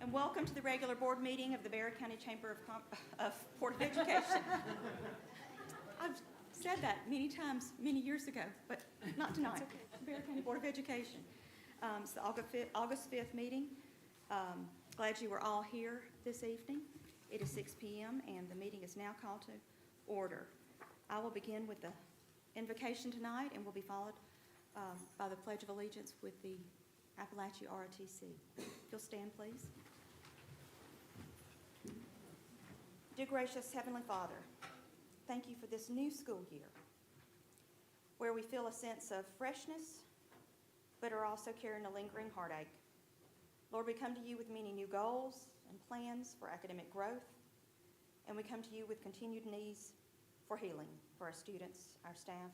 And welcome to the regular board meeting of the Barrow County Chamber of Board of Education. I've said that many times, many years ago, but not tonight. Okay. Barrow County Board of Education. It's the August 5th meeting. Glad you were all here this evening. It is 6 p.m. and the meeting is now called to order. I will begin with the invocation tonight and will be followed by the Pledge of Allegiance with the Appalachee ROTC. If you'll stand, please. Dear gracious Heavenly Father, thank you for this new school year where we feel a sense of freshness but are also carrying a lingering heartache. Lord, we come to you with many new goals and plans for academic growth, and we come to you with continued needs for healing for our students, our staff,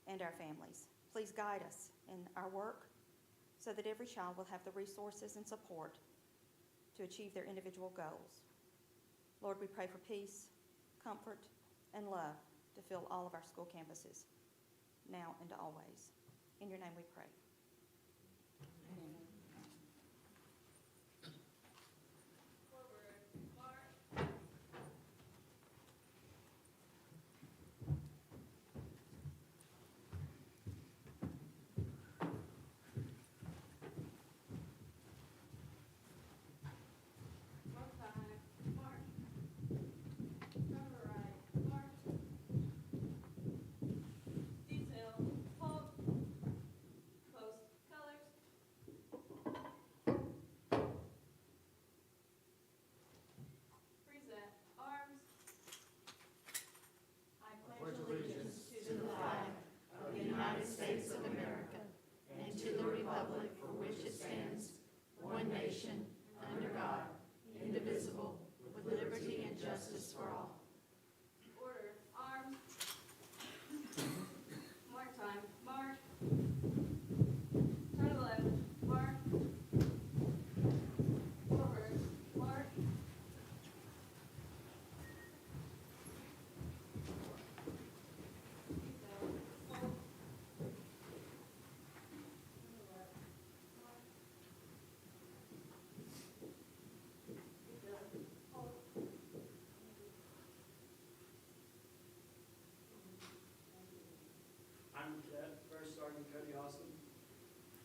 and our families. Please guide us in our work so that every child will have the resources and support to achieve their individual goals. Lord, we pray for peace, comfort, and love to fill all of our school campuses, now and always. In your name we pray. Amen.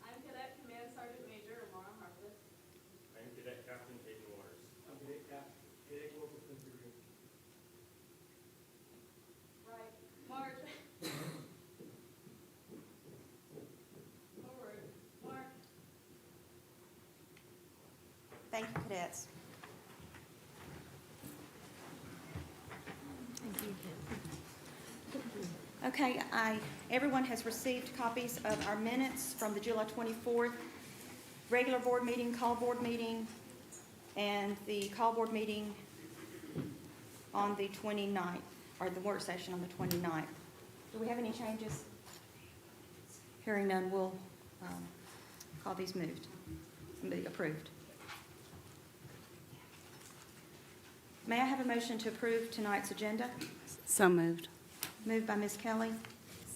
I'm Cadet Command Sergeant Major Amara Harkless. I'm Cadet Captain Hayden Waters. I'm Cadet Corporal Quincy Green. Right. March. Forward. March. Thank you, cadets. Okay, everyone has received copies of our minutes from the July 24th regular board meeting, call board meeting, and the call board meeting on the 29th, or the work session on the 29th. Do we have any changes? Hearing none, we'll call these moved and be approved. May I have a motion to approve tonight's agenda? So moved. Moved by Ms. Kelly,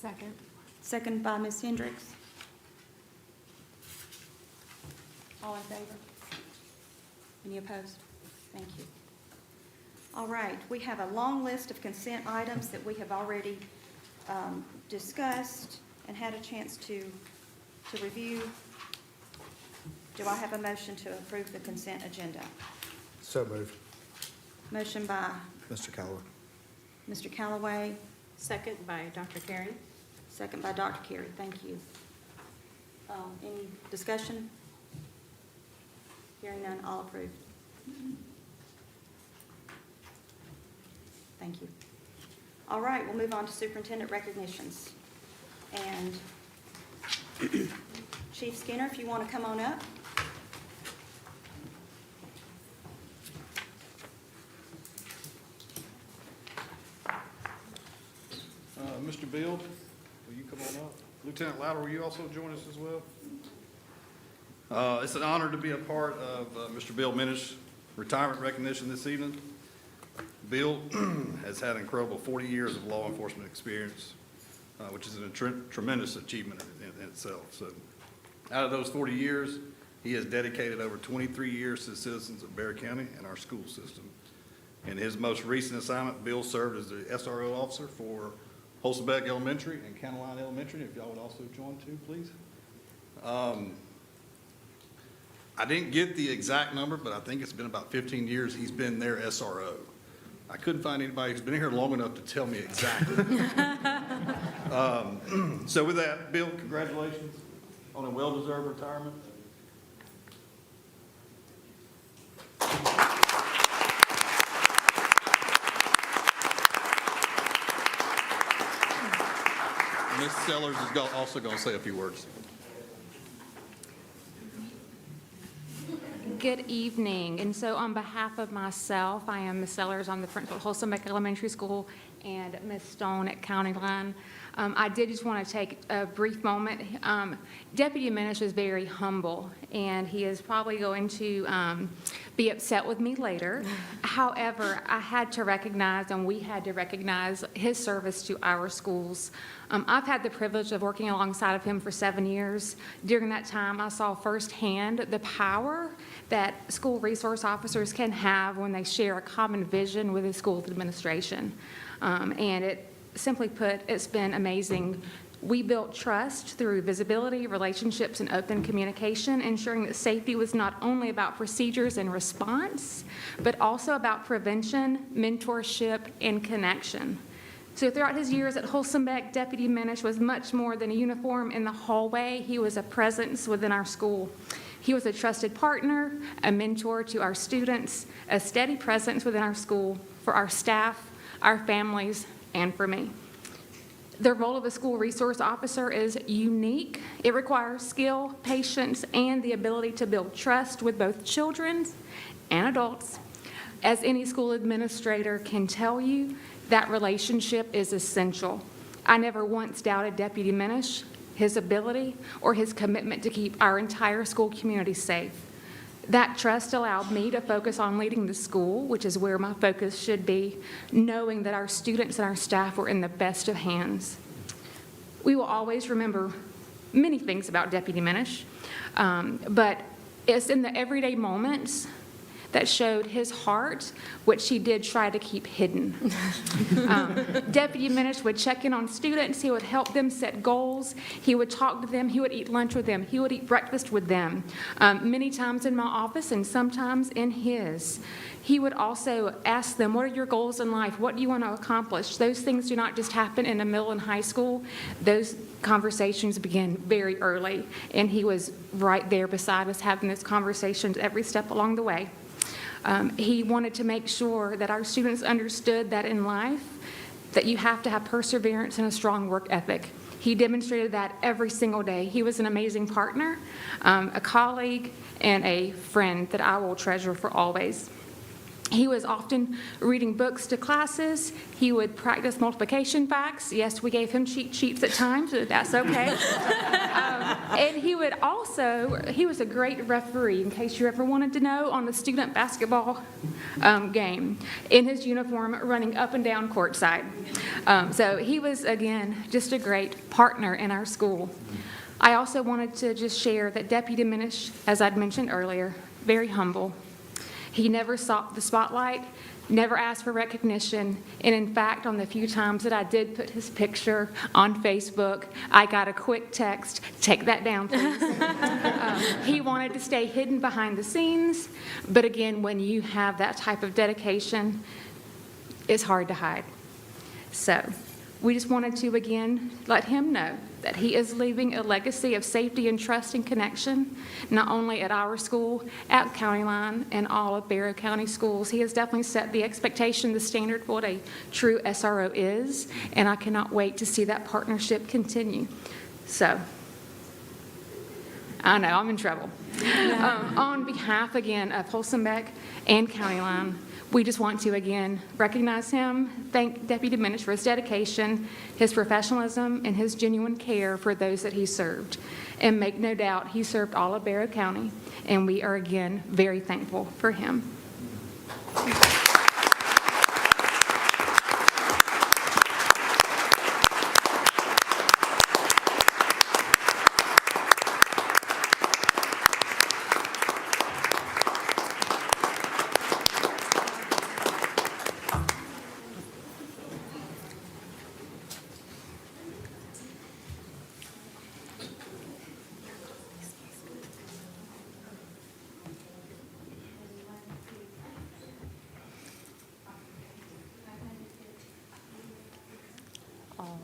Second. second by Ms. Hendricks. All in favor? Any opposed? Thank you. All right, we have a long list of consent items that we have already discussed and had a chance to review. Do I have a motion to approve the consent agenda? So moved. Motion by Mr. Calloway. Mr. Callaway, Second by Dr. Carey. second by Dr. Carey. Thank you. Any discussion? Hearing none, all approved. Thank you. All right, we'll move on to superintendent recognitions. And Chief Skinner, if you want to come on up. Mr. Bill, will you come on up? Lieutenant Louder, will you also join us as well? It's an honor to be a part of Mr. Bill Minish retirement recognition this evening. Bill has had an incredible 40 years of law enforcement experience, which is a tremendous achievement in itself. So out of those 40 years, He has dedicated over 23 years to the citizens of Barrow County and our school system. In his most recent assignment, Bill served as the SRO officer for Holstenbeck Elementary and County Line Elementary. If y'all would also join too, please. I didn't get the exact number, but I think it's been about 15 years he's been their SRO. I couldn't find anybody who's been here long enough to tell me exactly. So with that, Bill, congratulations on a well-deserved retirement. Ms. Sellers is also going to say a few words. Good evening. And so on behalf of myself, I am Ms. Sellers. I'm the principal at Holstenbeck Elementary School, and Ms. Stone at County Line. I did just want to take a brief moment. Deputy Minish is very humble, and he is probably going to be upset with me later. However, I had to recognize, and we had to recognize, his service to our schools. I've had the privilege of working alongside of him for 7 years. During that time, I saw firsthand the power that school resource officers can have when they share a common vision with the school administration. And it, simply put, it's been amazing. We built trust through visibility, relationships, and open communication, ensuring that safety was not only about procedures and response, but also about prevention, mentorship, and connection. So throughout his years at Holstenbeck, Deputy Minish was much more than a uniform in the hallway. He was a presence within our school. He was a trusted partner, a mentor to our students, a steady presence within our school for our staff, our families, and for me. The role of a school resource officer is unique. It requires skill, patience, and the ability to build trust with both children and adults. As any school administrator can tell you, that relationship is essential. I never once doubted Deputy Minish, his ability, or his commitment to keep our entire school community safe. That trust allowed me to focus on leading the school, which is where my focus should be, knowing that our students and our staff were in the best of hands. We will always remember many things about Deputy Minish, but it's in the everyday moments that showed his heart, which he did try to keep hidden. Deputy Minish would check in on students. He would help them set goals. He would talk to them. He would eat lunch with them. He would eat breakfast with them, many times in my office and sometimes in his. He would also ask them, what are your goals in life? What do you want to accomplish? Those things do not just happen in a middle and high school. Those conversations begin very early, and he was right there beside us having those conversations every step along the way. He wanted to make sure that our students understood that in life, that you have to have perseverance and a strong work ethic. He demonstrated that every single day. He was an amazing partner, a colleague, and a friend that I will treasure for always. He was often reading books to classes. He would practice multiplication facts. Yes, we gave him cheat sheets at times, but that's okay. And he was a great referee, in case you ever wanted to know, on the student basketball game, in his uniform, running up and down courtside. So he was, again, just a great partner in our school. I also wanted to just share that Deputy Minish, as I'd mentioned earlier, very humble. He never sought the spotlight, never asked for recognition, and in fact, on the few times that I did put his picture on Facebook, I got a quick text, take that down, please. He wanted to stay hidden behind the scenes, but again, when you have that type of dedication, it's hard to hide. So we just wanted to, again, let him know that he is leaving a legacy of safety and trust and connection, not only at our school, at County Line, and all of Barrow County schools. He has definitely set the expectation, the standard for what a true SRO is, and I cannot wait to see that partnership continue. So, I know, I'm in trouble. On behalf, again, of Holstenbeck and County Line, we just want to, again, recognize him, thank Deputy Minish for his dedication, his professionalism, and his genuine care for those that he served. And make no doubt, he served all of Barrow County, and we are, again, very thankful for him. all.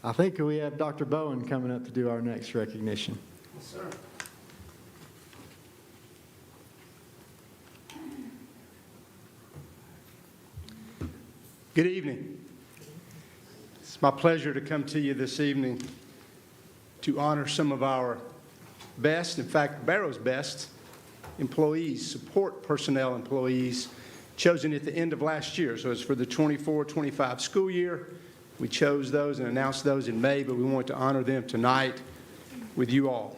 I think we have Dr. Bowen coming up to do our next recognition. Yes, sir. Good evening. It's my pleasure to come to you this evening to honor some of our best, in fact, Barrow's best employees, support personnel employees chosen at the end of last year. So it's for the 24-25 school year. We chose those and announced those in May, but we want to honor them tonight with you all.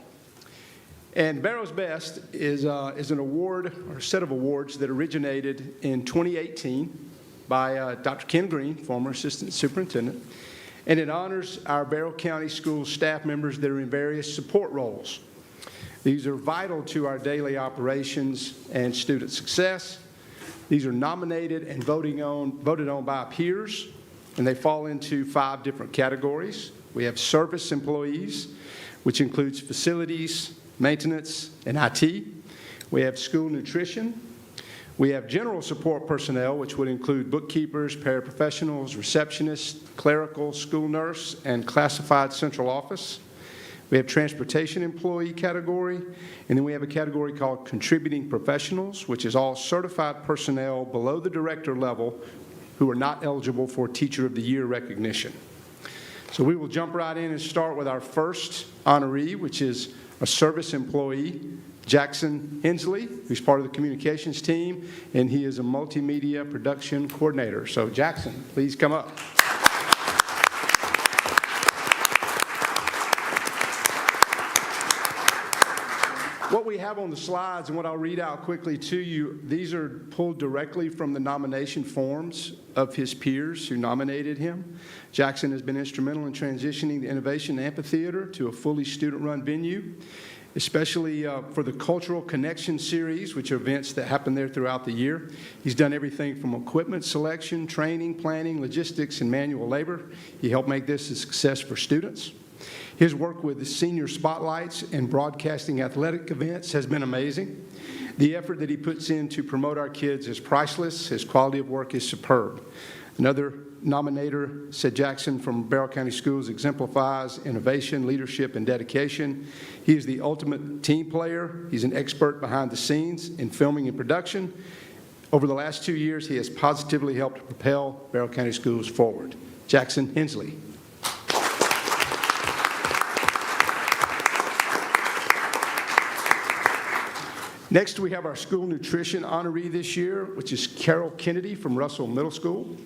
And Barrow's Best is an award, or a set of awards that originated in 2018 by Dr. Ken Green, former assistant superintendent, and it honors our Barrow County School staff members that are in various support roles. These are vital to our daily operations and student success. These are nominated and voted on by peers, and they fall into 5 different categories. We have service employees, which includes facilities, maintenance, and IT. We have school nutrition. We have general support personnel, which would include bookkeepers, paraprofessionals, receptionists, clerical, school nurse, and classified central office. We have transportation employee category, and then we have a category called contributing professionals, which is all certified personnel below the director level who are not eligible for Teacher of the Year recognition. So we will jump right in and start with our first honoree, which is a service employee, Jackson Hensley, who's part of the communications team, and he is a multimedia production coordinator. So Jackson, please come up. What we have on the slides and what I'll read out quickly to you, these are pulled directly from the nomination forms of his peers who nominated him. Jackson has been instrumental in transitioning the Innovation Amphitheater to a fully student-run venue, especially for the Cultural Connection Series, which are events that happen there throughout the year. He's done everything from equipment selection, training, planning, logistics, and manual labor. He helped make this a success for students. His work with the senior spotlights and broadcasting athletic events has been amazing. The effort that he puts in to promote our kids is priceless. His quality of work is superb. Another nominator said Jackson from Barrow County Schools exemplifies innovation, leadership, and dedication. He is the ultimate team player. He's an expert behind the scenes in filming and production. Over the last 2 years, he has positively helped propel Barrow County Schools forward. Jackson Hensley. Next, we have our school nutrition honoree this year, which is Carol Kennedy from Russell Middle School.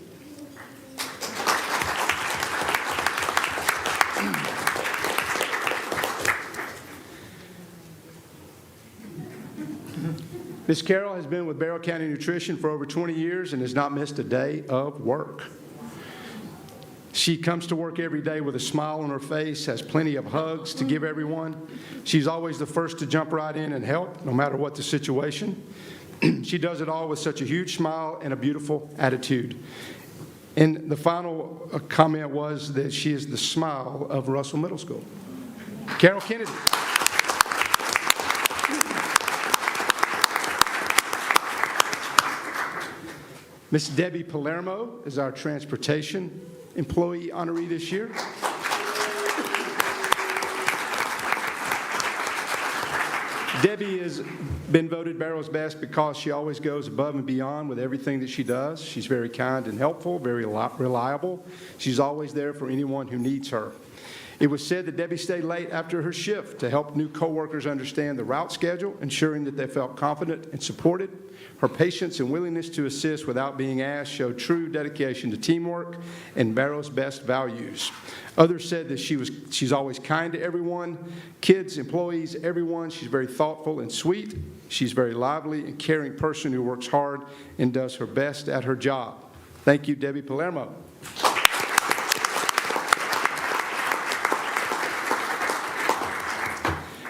Ms. Carroll has been with Barrow County Nutrition for over 20 years and has not missed a day of work. She comes to work every day with a smile on her face, has plenty of hugs to give everyone. She's always the first to jump right in and help, no matter what the situation. She does it all with such a huge smile and a beautiful attitude. And the final comment was that she is the smile of Russell Middle School. Carol Kennedy. Miss Debbie Palermo is our transportation employee honoree this year. Debbie has been voted Barrow's Best because she always goes above and beyond with everything that she does. She's very kind and helpful, very reliable. She's always there for anyone who needs her. It was said that Debbie stayed late after her shift to help new coworkers understand the route schedule, ensuring that they felt confident and supported. Her patience and willingness to assist without being asked showed true dedication to teamwork and Barrow's Best values. Others said that she's always kind to everyone, kids, employees, everyone. She's very thoughtful and sweet. She's a very lively and caring person who works hard and does her best at her job. Thank you, Debbie Palermo.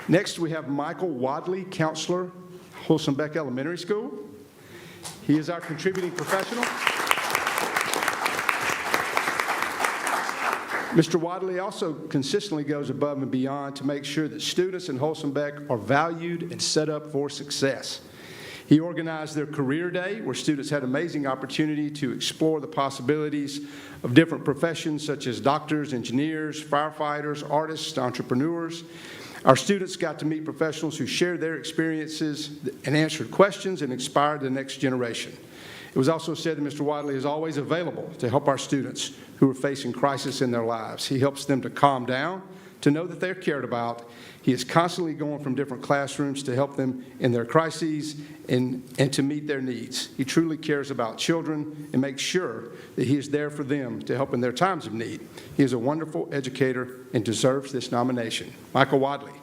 Next, we have Michael Wadley, counselor, Holsombeck Elementary School. He is our contributing professional. Mr. Wadley also consistently goes above and beyond to make sure that students in Wholesome Beck are valued and set up for success. He organized their career day, where students had amazing opportunity to explore the possibilities of different professions such as doctors, engineers, firefighters, artists, entrepreneurs. Our students got to meet professionals who shared their experiences and answered questions and inspired the next generation. It was also said that Mr. Wadley is always available to help our students who are facing crisis in their lives. He helps them to calm down, to know that they're cared about. He is constantly going from different classrooms to help them in their crises and to meet their needs. He truly cares about children and makes sure that he is there for them to help in their times of need. He is a wonderful educator and deserves this nomination. Michael Wadley.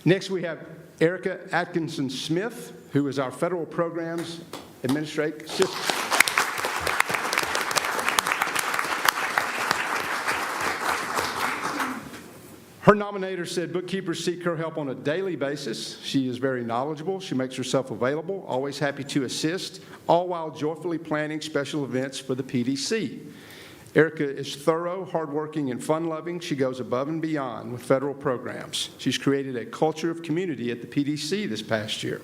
Next, we have Erica Atkinson-Smith, who is our Federal Programs Administrative Assistant. Her nominator said bookkeepers seek her help on a daily basis. She is very knowledgeable. She makes herself available, always happy to assist, all while joyfully planning special events for the PDC. Erica is thorough, hardworking, and fun-loving. She goes above and beyond with federal programs. She's created a culture of community at the PDC this past year.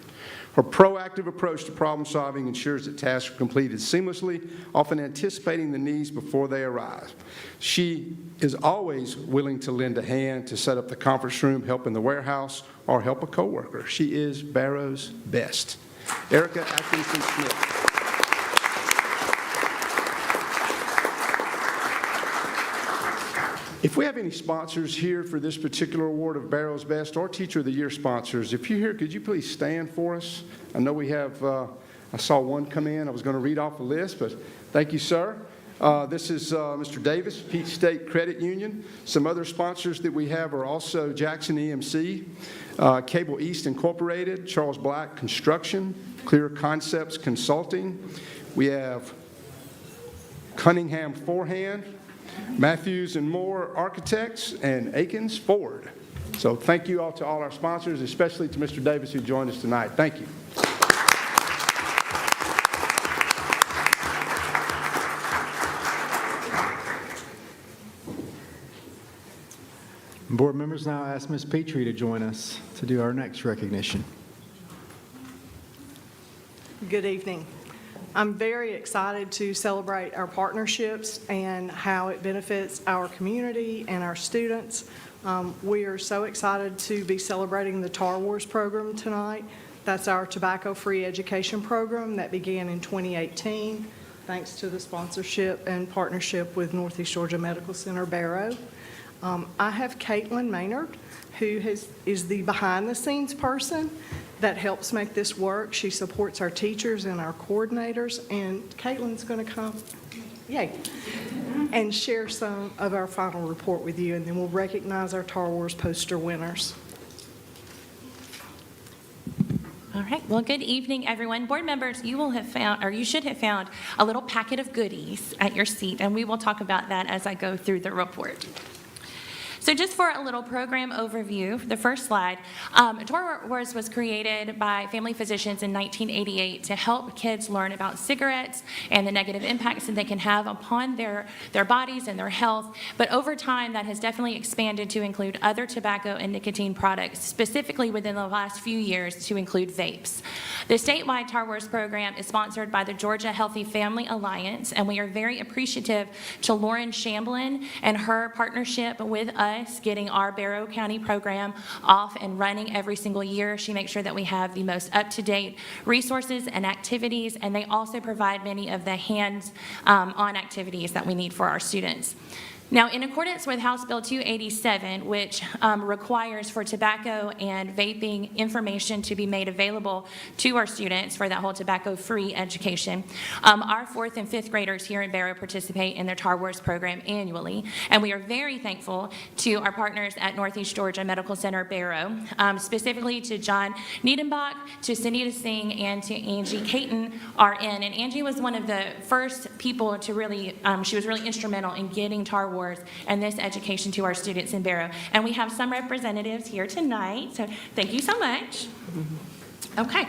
Her proactive approach to problem-solving ensures that tasks are completed seamlessly, often anticipating the needs before they arrive. She is always willing to lend a hand to set up the conference room, help in the warehouse, or help a coworker. She is Barrow's best. Erica Atkinson-Smith. If we have any sponsors here for this particular award of Barrow's Best or Teacher of the Year sponsors, if you're here, could you please stand for us? I know we have, I saw one come in. I was going to read off the list, but thank you, sir. This is Mr. Davis, Peach State Credit Union. Some other sponsors that we have are also Jackson EMC, Cable East Incorporated, Charles Black Construction, Clear Concepts Consulting. We have Cunningham Forehand, Matthews and Moore Architects, and Akins Ford. So thank you all to all our sponsors, especially to Mr. Davis who joined us tonight. Thank you. Board members, now ask Ms. Petrie to join us to do our next recognition. Good evening. I'm very excited to celebrate our partnerships and how it benefits our community and our students. We are so excited to be celebrating the Tar Wars program tonight. That's our tobacco-free education program that began in 2018, thanks to the sponsorship and partnership with Northeast Georgia Medical Center Barrow. I have Caitlin Maynard, who is the behind-the-scenes person that helps make this work. She supports our teachers and our coordinators, and Caitlin's going to come, yay, and share some of our final report with you, and then we'll recognize our Tar Wars poster winners. All right. Well, good evening, everyone. Board members, you will have found, or you should have found, a little packet of goodies at your seat, and we will talk about that as I go through the report. So just for a little program overview, the first slide, Tar Wars was created by family physicians in 1988 to help kids learn about cigarettes and the negative impacts that they can have upon their bodies and their health. But over time, that has definitely expanded to include other tobacco and nicotine products, specifically within the last few years to include vapes. The statewide Tar Wars program is sponsored by the Georgia Healthy Family Alliance, and we are very appreciative to Lauren Shamblin and her partnership with us getting our Barrow County program off and running every single year. She makes sure that we have the most up-to-date resources and activities, and they also provide many of the hands-on activities that we need for our students. Now, in accordance with House Bill 287, which requires for tobacco and vaping information to be made available to our students for that whole tobacco-free education, our 4th and 5th graders here in Barrow participate in their Tar Wars program annually, and we are very thankful to our partners at Northeast Georgia Medical Center Barrow, specifically to John Niedenbach, to Sunita Singh, and to Angie Caton, RN. And Angie was one of the first people to really, she was really instrumental in getting Tar Wars and this education to our students in Barrow. And we have some representatives here tonight, so thank you so much. Okay,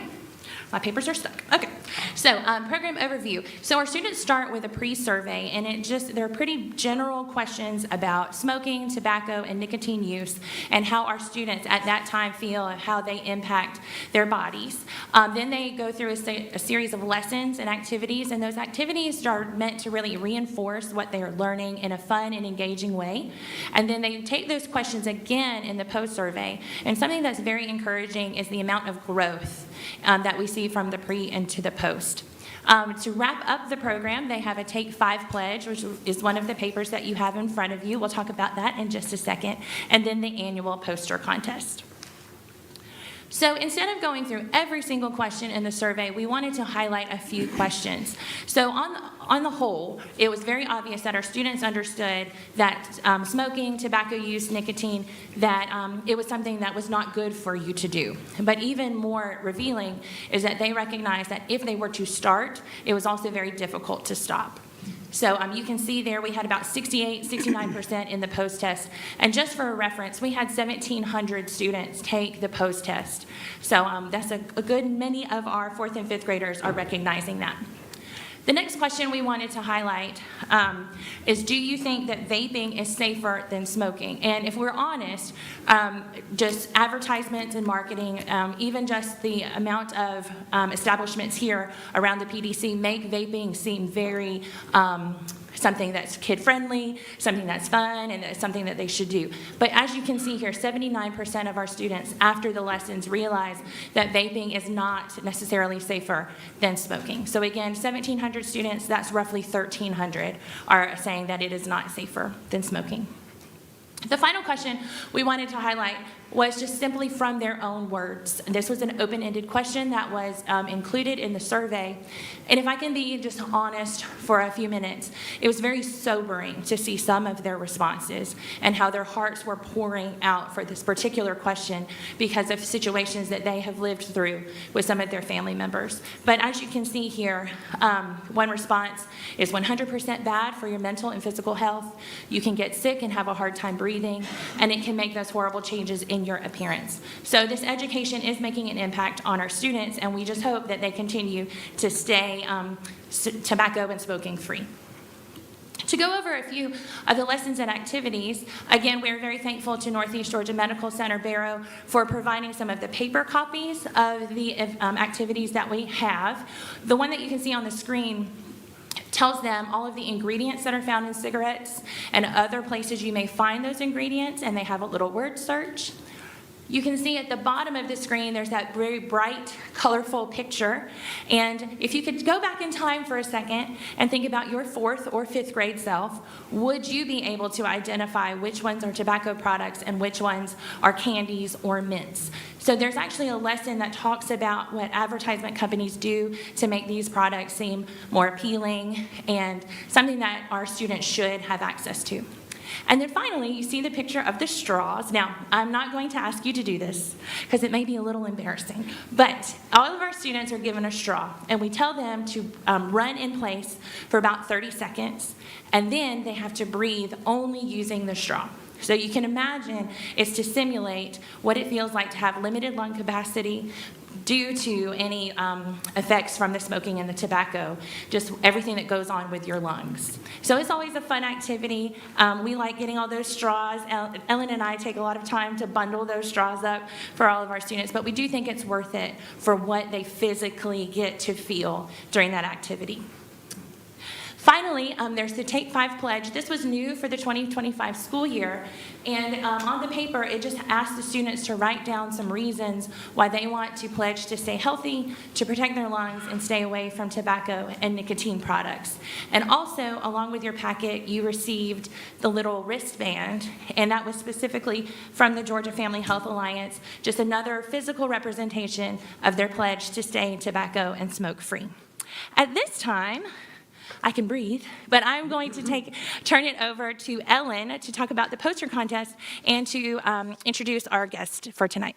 my papers are stuck. Okay, So, program overview. So our students start with a pre-survey, and they're pretty general questions about smoking, tobacco, and nicotine use, and how our students at that time feel and how they impact their bodies. Then they go through a series of lessons and activities, and those activities are meant to really reinforce what they are learning in a fun and engaging way. And then they take those questions again in the post-survey, and something that's very encouraging is the amount of growth that we see from the pre into the post. To wrap up the program, they have a Take 5 pledge, which is one of the papers that you have in front of you. We'll talk about that in just a second. And then the annual poster contest. So instead of going through every single question in the survey, we wanted to highlight a few questions. So on the whole, it was very obvious that our students understood that smoking, tobacco use, nicotine, that it was something that was not good for you to do. But even more revealing is that they recognized that if they were to start, it was also very difficult to stop. So you can see there we had about 69% in the post-test. And just for a reference, we had 1,700 students take the post-test. So that's a good many of our 4th and 5th graders are recognizing that. The next question we wanted to highlight is, do you think that vaping is safer than smoking? And if we're honest, just advertisements and marketing, even just the amount of establishments here around the PDC make vaping seem very something that's kid-friendly, something that's fun, and it's something that they should do. But as you can see here, 79% of our students after the lessons realize that vaping is not necessarily safer than smoking. So again, 1,700 students, that's roughly 1,300 are saying that it is not safer than smoking. The final question we wanted to highlight was just simply from their own words. This was an open-ended question that was included in the survey. And if I can be just honest for a few minutes, it was very sobering to see some of their responses and how their hearts were pouring out for this particular question because of situations that they have lived through with some of their family members. But as you can see here, one response is 100% bad for your mental and physical health. You can get sick and have a hard time breathing, and it can make those horrible changes in your appearance. So this education is making an impact on our students, and we just hope that they continue to stay tobacco and smoking free. To go over a few of the lessons and activities, again, we're very thankful to Northeast Georgia Medical Center, Barrow, for providing some of the paper copies of the activities that we have. The one that you can see on the screen tells them all of the ingredients that are found in cigarettes and other places you may find those ingredients, and they have a little word search. You can see at the bottom of the screen, there's that very bright, colorful picture. And if you could go back in time for a second and think about your 4th or 5th grade self, would you be able to identify which ones are tobacco products and which ones are candies or mints? So there's actually a lesson that talks about what advertisement companies do to make these products seem more appealing and something that our students should have access to. And then finally, you see the picture of the straws. Now, I'm not going to ask you to do this because it may be a little embarrassing, but all of our students are given a straw, and we tell them to run in place for about 30 seconds, and then they have to breathe only using the straw. So you can imagine it's to simulate what it feels like to have limited lung capacity due to any effects from the smoking and the tobacco, just everything that goes on with your lungs. So it's always a fun activity. We like getting all those straws. Ellen and I take a lot of time to bundle those straws up for all of our students, but we do think it's worth it for what they physically get to feel during that activity. Finally, there's the Take 5 pledge. This was new for the 2025 school year. And on the paper, it just asked the students to write down some reasons why they want to pledge to stay healthy, to protect their lungs, and stay away from tobacco and nicotine products. And also, along with your packet, you received the little wristband, and that was specifically from the Georgia Family Health Alliance, just another physical representation of their pledge to stay tobacco and smoke-free. At this time, I can breathe, but I'm going to turn it over to Ellen to talk about the poster contest and to introduce our guest for tonight.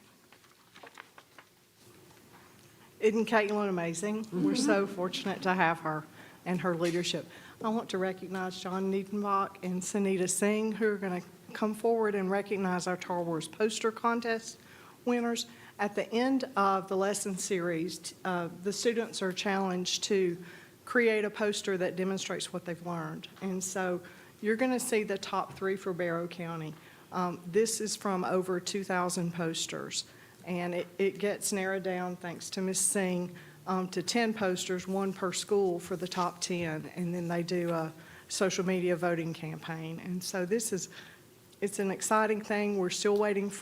Isn't Caitlin amazing? We're so fortunate to have her and her leadership. I want to recognize John Niedenbach and Sunita Singh, who are going to come forward and recognize our Tar Wars poster contest winners, At the end of the lesson series, the students are challenged to create a poster that demonstrates what they've learned. And so you're going to see the top 3 for Barrow County. This is from over 2,000 posters, and it gets narrowed down, thanks to Ms. Singh, to 10 posters, 1 per school for the top 10, and then they do a social media voting campaign. And so it's an exciting thing. We're still waiting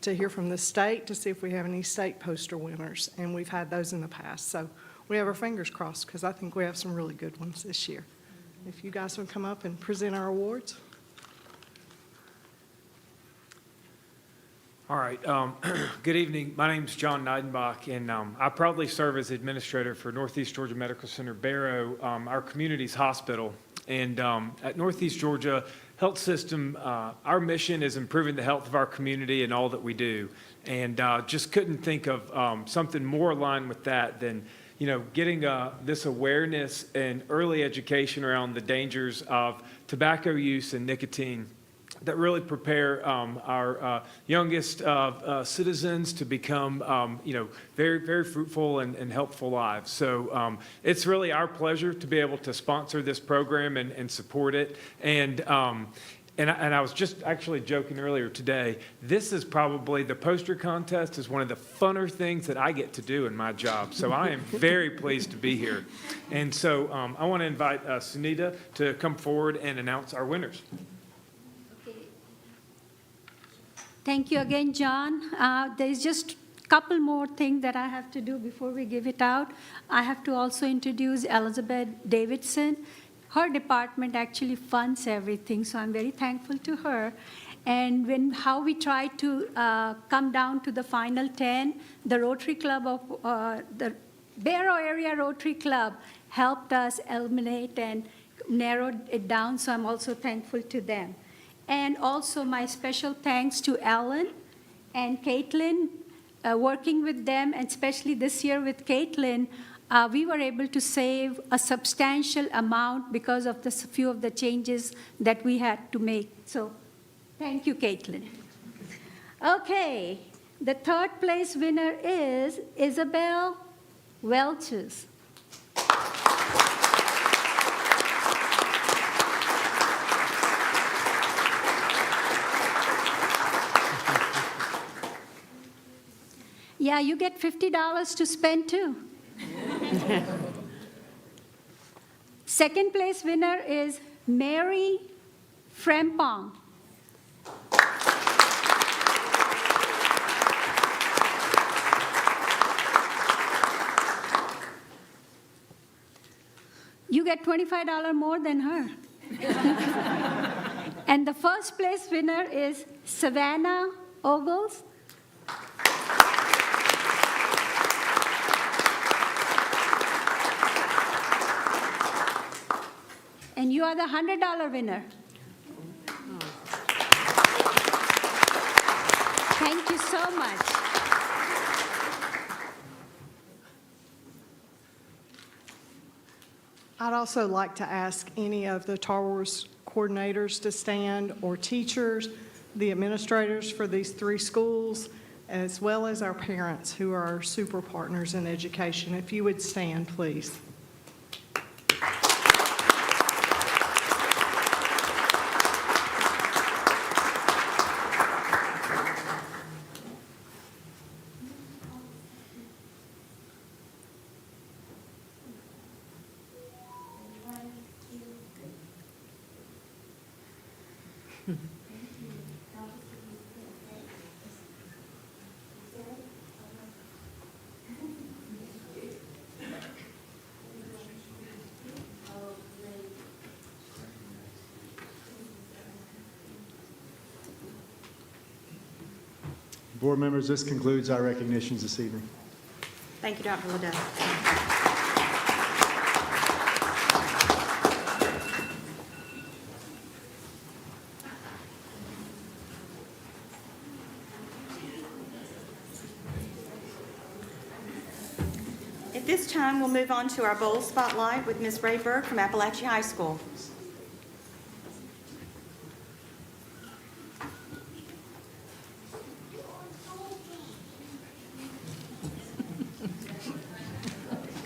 to hear from the state to see if we have any state poster winners, and we've had those in the past. So we have our fingers crossed, because I think we have some really good ones this year. If you guys would come up and present our awards. All right. Good evening. My name's John Neidenbach, and I proudly serve as administrator for Northeast Georgia Medical Center Barrow, our community's hospital. And at Northeast Georgia Health System, our mission is improving the health of our community and all that we do. And just couldn't think of something more aligned with that than getting this awareness and early education around the dangers of tobacco use and nicotine that really prepare our youngest citizens to become, very, very fruitful and helpful lives. So it's really our pleasure to be able to sponsor this program and support it. And I was just actually joking earlier today, this is probably, the poster contest is one of the funner things that I get to do in my job. So I am very pleased to be here. And so I want to invite Sunita to come forward and announce our winners. Thank you again, John. There's just a couple more things that I have to do before we give it out. I have to also introduce Elizabeth Davidson. Her department actually funds everything, so I'm very thankful to her. And how we try to come down to the final 10, the Rotary Club of the Barrow Area Rotary Club helped us eliminate and narrowed it down, so I'm also thankful to them. And also my special thanks to Ellen and Caitlin, working with them, and especially this year with Caitlin, we were able to save a substantial amount because of the few of the changes that we had to make. So thank you, Caitlin. Okay, the 3rd place winner is Isabel Welches. Yeah, you get $50 to spend too. 2nd place winner is Mary Frempong. You get $25 more than her. And the 1st place winner is Savannah Ogles. And you are the $100 winner. Thank you so much. I'd also like to ask any of the Tar Wars coordinators to stand, or teachers, the administrators for these 3 schools, as well as our parents who are our super partners in education. If you would stand, please. Board members, this concludes our recognitions this evening. Thank you, Dr. Liddell. At this time, we'll move on to our bowl spotlight with Ms. Ray Berg from Appalachee High School.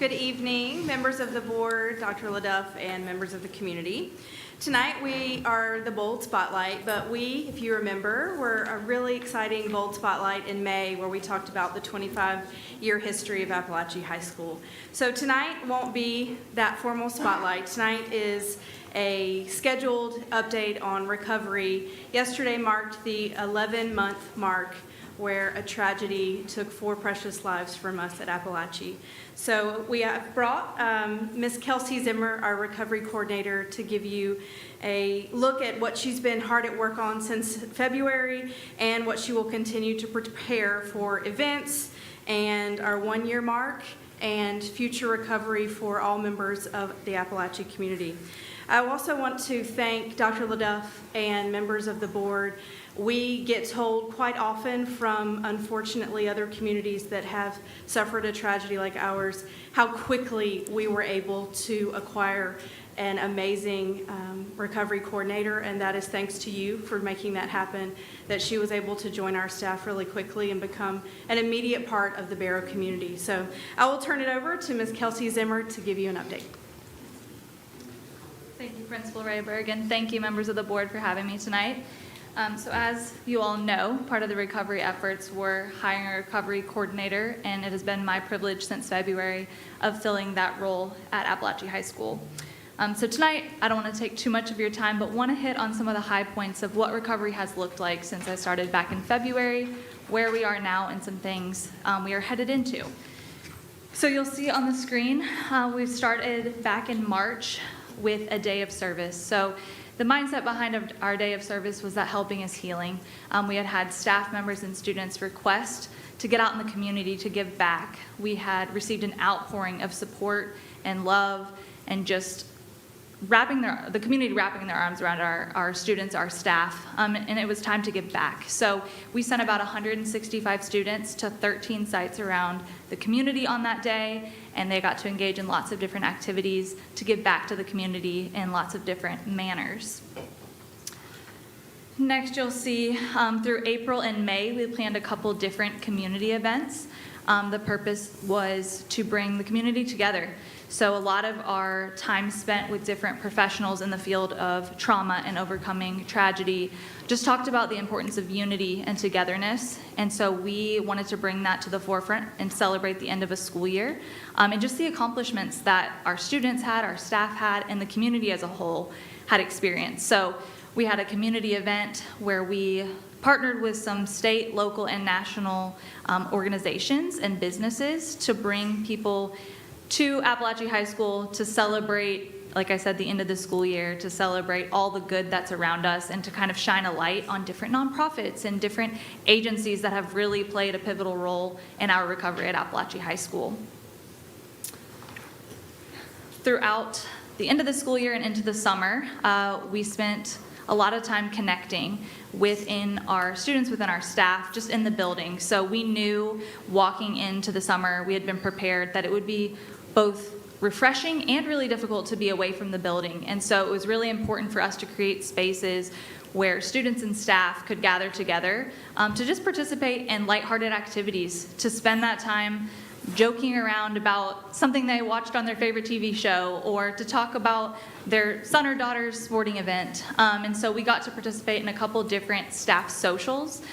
Good evening, members of the board, Dr. LaDuff, and members of the community. Tonight, we are the Bold Spotlight, but we, if you remember, were a really exciting Bold Spotlight in May where we talked about the 25-year history of Appalachee High School. So tonight won't be that formal spotlight. Tonight is a scheduled update on recovery. Yesterday marked the 11-month mark where a tragedy took 4 precious lives from us at Appalachee. So we have brought Ms. Kelsey Zimmer, our recovery coordinator, to give you a look at what she's been hard at work on since February and what she will continue to prepare for events and our 1-year mark and future recovery for all members of the Appalachee community. I also want to thank Dr. LaDuff and members of the board. We get told quite often from, unfortunately, other communities that have suffered a tragedy like ours, how quickly we were able to acquire an amazing recovery coordinator, and that is thanks to you for making that happen, that she was able to join our staff really quickly and become an immediate part of the Barrow community. So I will turn it over to Ms. Kelsey Zimmer to give you an update. Thank you, Principal Rayberg, and thank you, members of the board, for having me tonight. So as you all know, part of the recovery efforts were hiring a recovery coordinator, and it has been my privilege since February of filling that role at Appalachee High School. So tonight, I don't want to take too much of your time, but want to hit on some of the high points of what recovery has looked like since I started back in February, where we are now, and some things we are headed into. So you'll see on the screen, we started back in March with a day of service. So the mindset behind our day of service was that helping is healing. We had staff members and students request to get out in the community to give back. We had received an outpouring of support and love and just the community wrapping their arms around our students, our staff, and it was time to give back. So we sent about 165 students to 13 sites around the community on that day, and they got to engage in lots of different activities to give back to the community in lots of different manners. Next, you'll see through April and May, we planned a couple different community events. The purpose was to bring the community together. So a lot of our time spent with different professionals in the field of trauma and overcoming tragedy just talked about the importance of unity and togetherness. And so we wanted to bring that to the forefront and celebrate the end of a school year and just the accomplishments that our students had, our staff had, and the community as a whole had experienced. So we had a community event where we partnered with some state, local, and national organizations and businesses to bring people to Appalachee High School to celebrate, like I said, the end of the school year, to celebrate all the good that's around us and to kind of shine a light on different nonprofits and different agencies that have really played a pivotal role in our recovery at Appalachee High School. Throughout the end of the school year and into the summer, we spent a lot of time connecting within our students, within our staff, just in the building. So we knew walking into the summer, we had been prepared that it would be both refreshing and really difficult to be away from the building. And so it was really important for us to create spaces where students and staff could gather together to just participate in lighthearted activities, to spend that time joking around about something they watched on their favorite TV show, or to talk about their son or daughter's sporting event. And so we got to participate in a couple different staff socials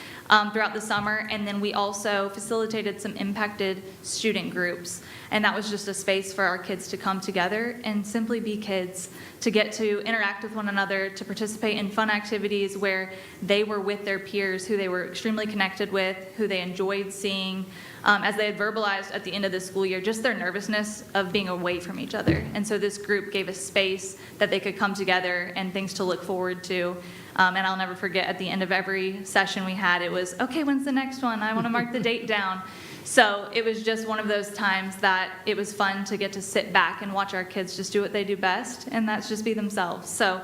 throughout the summer, and then we also facilitated some impacted student groups. And that was just a space for our kids to come together and simply be kids, to get to interact with one another, to participate in fun activities where they were with their peers who they were extremely connected with, who they enjoyed seeing, as they had verbalized at the end of the school year, just their nervousness of being away from each other. And so this group gave a space that they could come together and things to look forward to. And I'll never forget, at the end of every session we had, it was, okay, when's the next one? I want to mark the date down. So it was just one of those times that it was fun to get to sit back and watch our kids just do what they do best, and that's just be themselves. So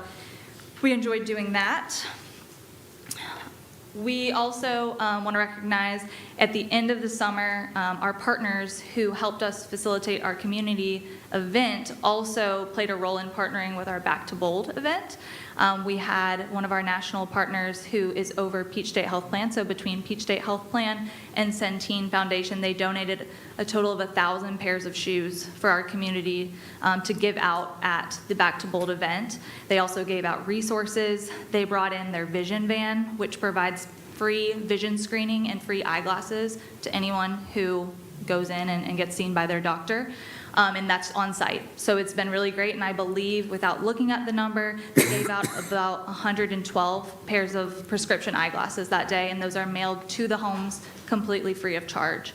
we enjoyed doing that. We also want to recognize at the end of the summer our partners who helped us facilitate our community event also played a role in partnering with our Back to Bold event. We had one of our national partners who is over Peach State Health Plan. So between Peach State Health Plan and Centene Foundation, they donated a total of 1,000 pairs of shoes for our community to give out at the Back to Bold event. They also gave out resources. They brought in their vision van, which provides free vision screening and free eyeglasses to anyone who goes in and gets seen by their doctor. And that's on site. So it's been really great, and I believe, without looking at the number, they gave out about 112 pairs of prescription eyeglasses that day, and those are mailed to the homes completely free of charge.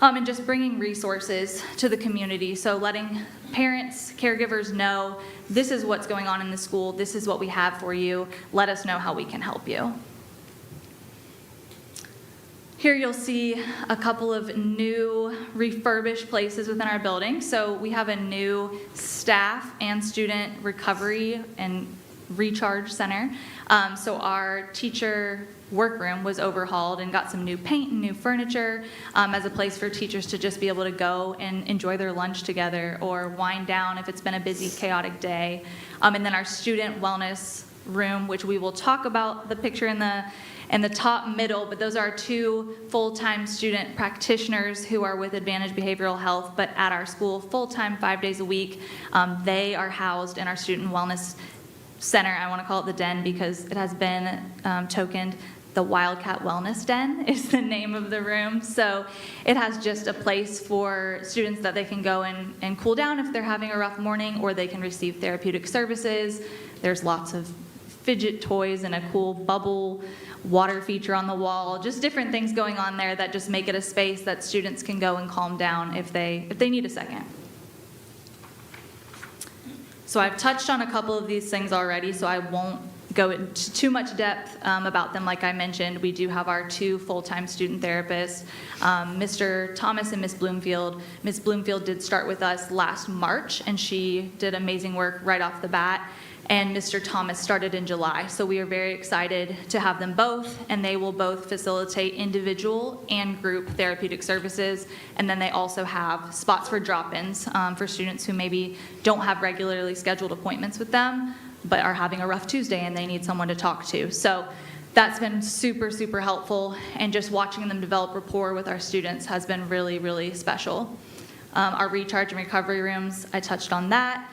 And just bringing resources to the community, so letting parents, caregivers know, this is what's going on in the school, this is what we have for you, let us know how we can help you. Here you'll see a couple of new refurbished places within our building. So we have a new staff and student recovery and recharge center. So our teacher workroom was overhauled and got some new paint and new furniture as a place for teachers to just be able to go and enjoy their lunch together or wind down if it's been a busy, chaotic day. And then our student wellness room, which we will talk about the picture in the top middle, but those are 2 full-time student practitioners who are with Advantage Behavioral Health, but at our school full-time 5 days a week. They are housed in our student wellness center. I want to call it the Den because it has been tokened. The Wildcat Wellness Den is the name of the room. So it has just a place for students that they can go and cool down if they're having a rough morning, or they can receive therapeutic services. There's lots of fidget toys and a cool bubble water feature on the wall, just different things going on there that just make it a space that students can go and calm down if they need a second. So I've touched on a couple of these things already, so I won't go into too much depth about them. Like I mentioned, we do have our 2 full-time student therapists, Mr. Thomas and Ms. Bloomfield. Ms. Bloomfield did start with us last March, and she did amazing work right off the bat. And Mr. Thomas started in July. So we are very excited to have them both, and they will both facilitate individual and group therapeutic services. And then they also have spots for drop-ins for students who maybe don't have regularly scheduled appointments with them, but are having a rough Tuesday and they need someone to talk to. So that's been super, super helpful. And just watching them develop rapport with our students has been really, really special. Our recharge and recovery rooms, I touched on that.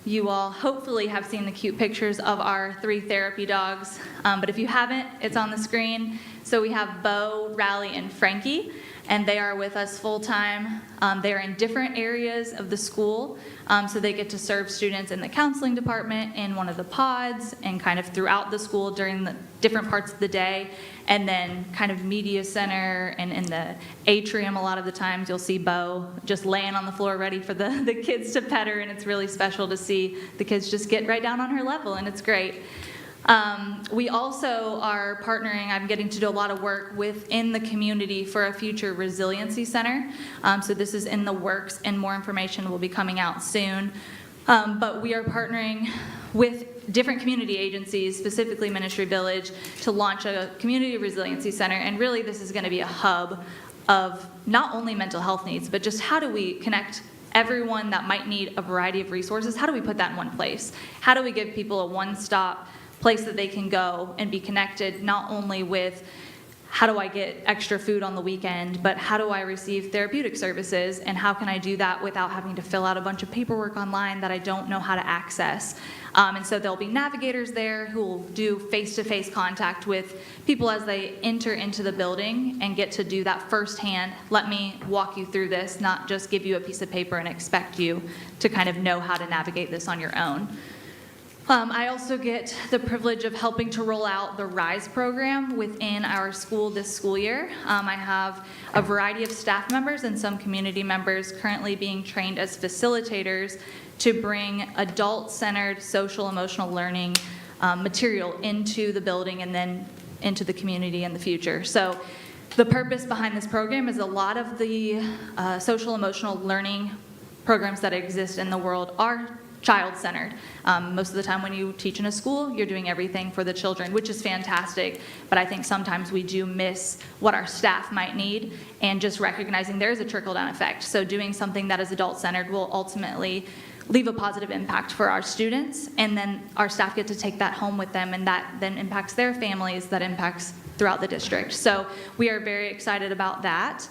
You all hopefully have seen the cute pictures of our 3 therapy dogs, but if you haven't, it's on the screen. So we have Bo, Rally, and Frankie, and they are with us full-time. They are in different areas of the school, so they get to serve students in the counseling department, in one of the pods, and kind of throughout the school during the different parts of the day. And then kind of media center and in the atrium, a lot of the times you'll see Bo just laying on the floor ready for the kids to pet her, and it's really special to see the kids just get right down on her level, and it's great. We also are partnering, I'm getting to do a lot of work within the community for a future resiliency center. So this is in the works, and more information will be coming out soon. But we are partnering with different community agencies, specifically Ministry Village, to launch a community resiliency center. And really this is going to be a hub of not only mental health needs, but just how do we connect everyone that might need a variety of resources? How do we put that in one place? How do we give people a one-stop place that they can go and be connected, not only with how do I get extra food on the weekend, but how do I receive therapeutic services, and how can I do that without having to fill out a bunch of paperwork online that I don't know how to access? And so there'll be navigators there who will do face-to-face contact with people as they enter into the building and get to do that firsthand. Let me walk you through this, not just give you a piece of paper and expect you to kind of know how to navigate this on your own. I also get the privilege of helping to roll out the RISE program within our school this school year. I have a variety of staff members and some community members currently being trained as facilitators to bring adult-centered social emotional learning material into the building and then into the community in the future. So the purpose behind this program is a lot of the social emotional learning programs that exist in the world are child-centered. Most of the time when you teach in a school, you're doing everything for the children, which is fantastic, but I think sometimes we do miss what our staff might need, and just recognizing there is a trickle-down effect. So doing something that is adult-centered will ultimately leave a positive impact for our students, and then our staff get to take that home with them, and that then impacts their families, that impacts throughout the district. So we are very excited about that.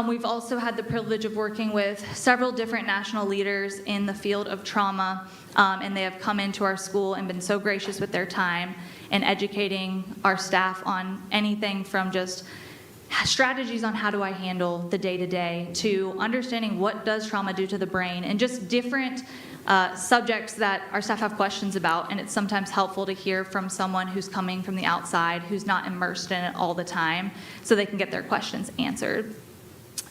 We've also had the privilege of working with several different national leaders in the field of trauma, and they have come into our school and been so gracious with their time and educating our staff on anything from just strategies on how do I handle the day-to-day to understanding what does trauma do to the brain, and just different subjects that our staff have questions about. And it's sometimes helpful to hear from someone who's coming from the outside, who's not immersed in it all the time, so they can get their questions answered.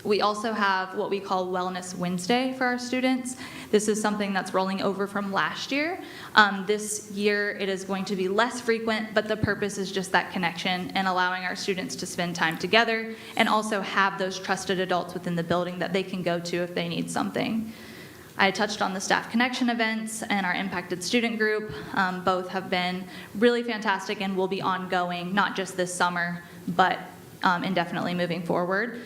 We also have what we call Wellness Wednesday for our students. This is something that's rolling over from last year. This year it is going to be less frequent, but the purpose is just that connection and allowing our students to spend time together and also have those trusted adults within the building that they can go to if they need something. I touched on the staff connection events and our impacted student group. Both have been really fantastic and will be ongoing, not just this summer, but indefinitely moving forward.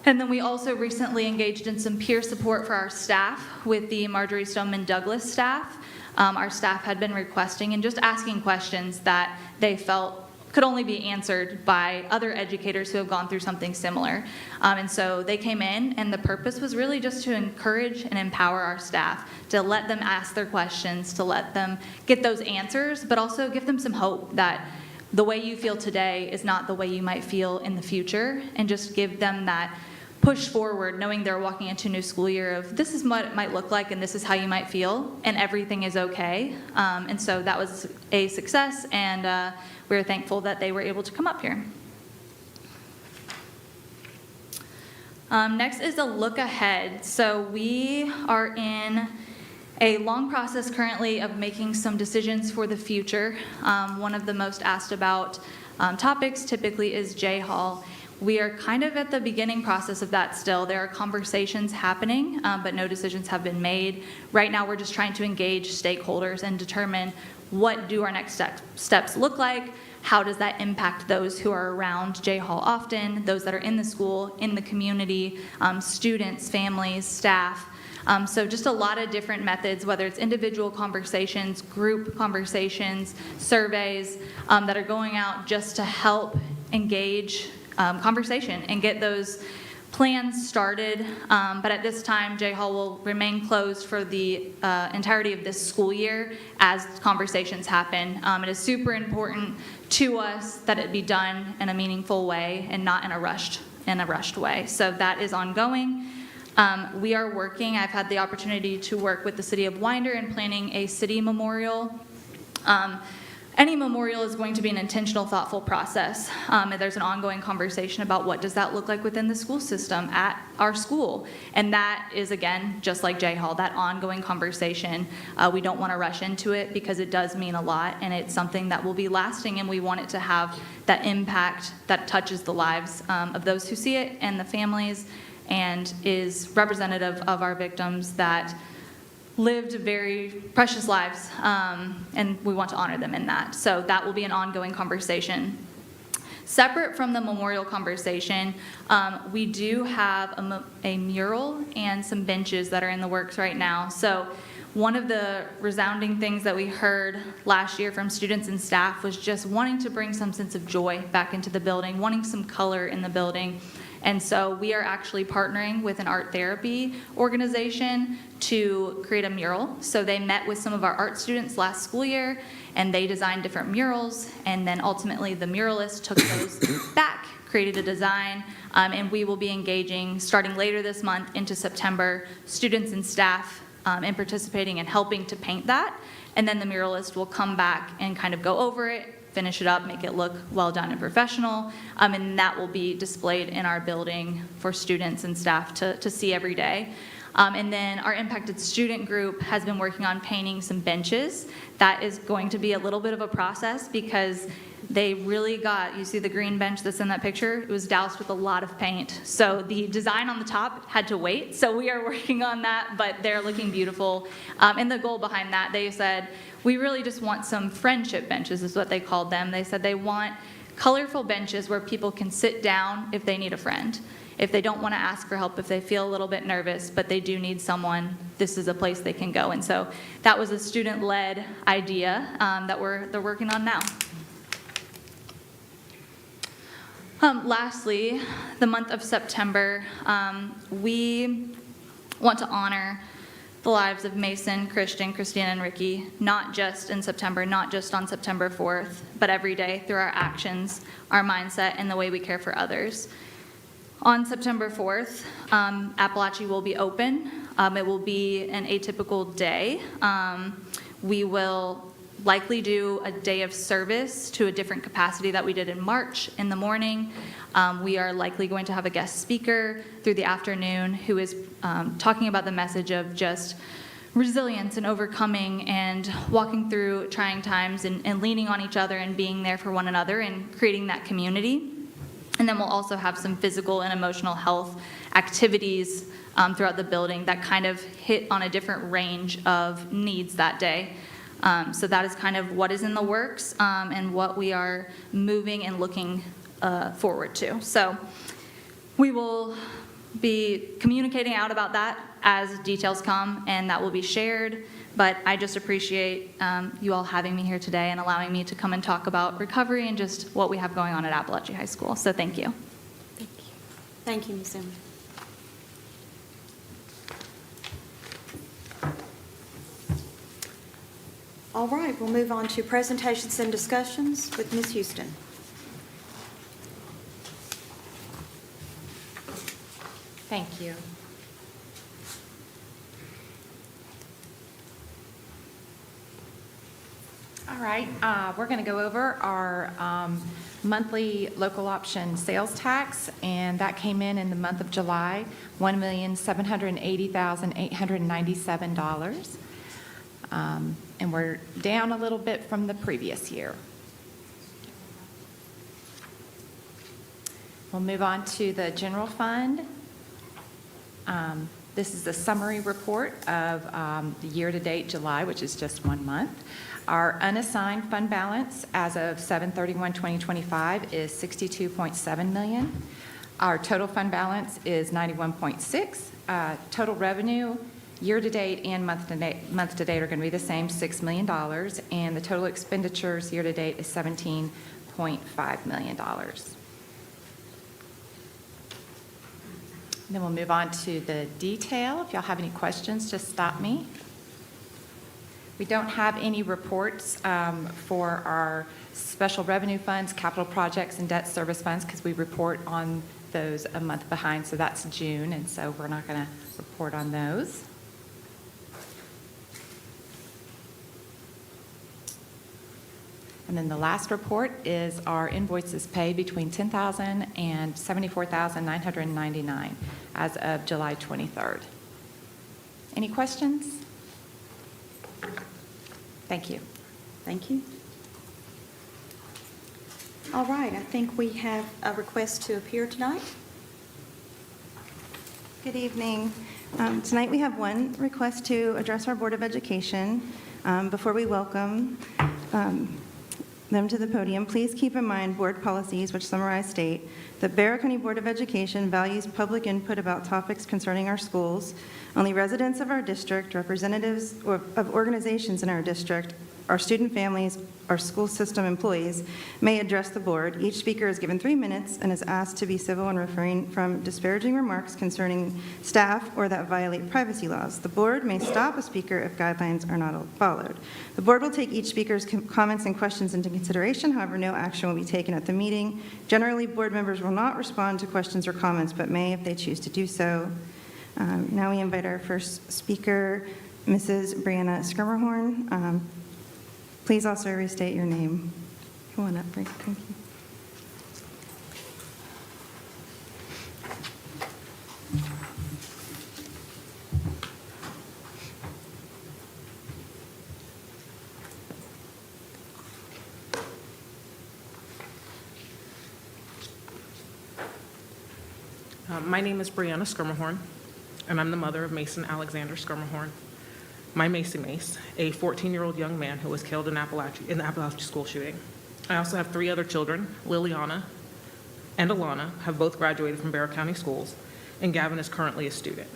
And then we also recently engaged in some peer support for our staff with the Marjorie Stoneman Douglas staff. Our staff had been requesting and just asking questions that they felt could only be answered by other educators who have gone through something similar. And so they came in, and the purpose was really just to encourage and empower our staff, to let them ask their questions, to let them get those answers, but also give them some hope that the way you feel today is not the way you might feel in the future, and just give them that push forward, knowing they're walking into a new school year of this is what it might look like and this is how you might feel, and everything is okay. And so that was a success, and we're thankful that they were able to come up here. Next is a look ahead. So we are in a long process currently of making some decisions for the future. One of the most asked about topics typically is J-Hall. We are kind of at the beginning process of that still. There are conversations happening, but no decisions have been made. Right now, we're just trying to engage stakeholders and determine what do our next steps look like, how does that impact those who are around J-Hall often, those that are in the school, in the community, students, families, staff. So just a lot of different methods, whether it's individual conversations, group conversations, surveys that are going out just to help engage conversation and get those plans started. But at this time, J-Hall will remain closed for the entirety of this school year as conversations happen. It is super important to us that it be done in a meaningful way and not in a rushed way. So that is ongoing. We are working, I've had the opportunity to work with the city of Winder in planning a city memorial. Any memorial is going to be an intentional, thoughtful process. And there's an ongoing conversation about what does that look like within the school system at our school. And that is, again, just like J-Hall, that ongoing conversation. We don't want to rush into it because it does mean a lot, and it's something that will be lasting, and we want it to have that impact that touches the lives of those who see it and the families, and is representative of our victims that lived very precious lives, and we want to honor them in that. So that will be an ongoing conversation. Separate from the memorial conversation, we do have a mural and some benches that are in the works right now. So one of the resounding things that we heard last year from students and staff was just wanting to bring some sense of joy back into the building, wanting some color in the building. And so we are actually partnering with an art therapy organization to create a mural. So they met with some of our art students last school year, and they designed different murals, and then ultimately the muralist took those back, created a design, and we will be engaging, starting later this month into September, students and staff in participating and helping to paint that. And then the muralist will come back and kind of go over it, finish it up, make it look well done and professional, and that will be displayed in our building for students and staff to see every day. And then our impacted student group has been working on painting some benches. That is going to be a little bit of a process because they really got, you see the green bench that's in that picture? It was doused with a lot of paint. So the design on the top had to wait. So we are working on that, but they're looking beautiful. And the goal behind that, they said, we really just want some friendship benches is what they called them. They said they want colorful benches where people can sit down if they need a friend. If they don't want to ask for help, if they feel a little bit nervous, but they do need someone, this is a place they can go. And so that was a student-led idea that they're working on now. Lastly, the month of September, we want to honor the lives of Mason, Christian, Christina, and Ricky, not just in September, not just on September 4th, but every day through our actions, our mindset, and the way we care for others. On September 4th, Appalachee will be open. It will be an atypical day. We will likely do a day of service to a different capacity that we did in March in the morning. We are likely going to have a guest speaker through the afternoon who is talking about the message of just resilience and overcoming and walking through trying times and leaning on each other and being there for one another and creating that community. And then we'll also have some physical and emotional health activities throughout the building that kind of hit on a different range of needs that day. So that is kind of what is in the works and what we are moving and looking forward to. So we will be communicating out about that as details come, and that will be shared. But I just appreciate you all having me here today and allowing me to come and talk about recovery and just what we have going on at Appalachee High School. So thank you. Thank you. Thank you, Ms. Emma. All right, we'll move on to presentations and discussions with Ms. Houston. Thank you. All right, we're going to go over our monthly local option sales tax, and that came in the month of July, $1,780,897. And we're down a little bit from the previous year. We'll move on to the general fund. This is the summary report of the year-to-date July, which is just 1 month. Our unassigned fund balance as of 7/31/2025 is $62.7 million. Our total fund balance is $91.6. Total revenue year-to-date and month-to-date are going to be the same, $6 million, and the total expenditures year-to-date is $17.5 million. Then we'll move on to the detail. If y'all have any questions, just stop me. We don't have any reports for our special revenue funds, capital projects, and debt service funds because we report on those a month behind, so that's June, and so we're not going to report on those. And then the last report is our invoices paid between $10,000 and $74,999 as of July 23rd. Any questions? Thank you. Thank you. All right, I think we have a request to appear tonight. Good evening. Tonight we have one request to address our Board of Education. Before we welcome them to the podium, please keep in mind board policies which summarize state that Barrow County Board of Education values public input about topics concerning our schools. Only residents of our district, representatives of organizations in our district, our student families, our school system employees may address the board. Each speaker is given 3 minutes and is asked to be civil and refrain from disparaging remarks concerning staff or that violate privacy laws. The board may stop a speaker if guidelines are not followed. The board will take each speaker's comments and questions into consideration. However, no action will be taken at the meeting. Generally, board members will not respond to questions or comments, but may if they choose to do so. Now we invite our first speaker, Mrs. Brianna Skirmerhorn. Please also restate your name. Come on up, Rick. Thank you. My name is Brianna Skirmahorn, and I'm the mother of Mason Alexander Skirmahorn. My Macy Mace, a 14-year-old young man who was killed in the Appalachee school shooting. I also have 3 other children. Liliana and Alana have both graduated from Barrow County Schools, and Gavin is currently a student.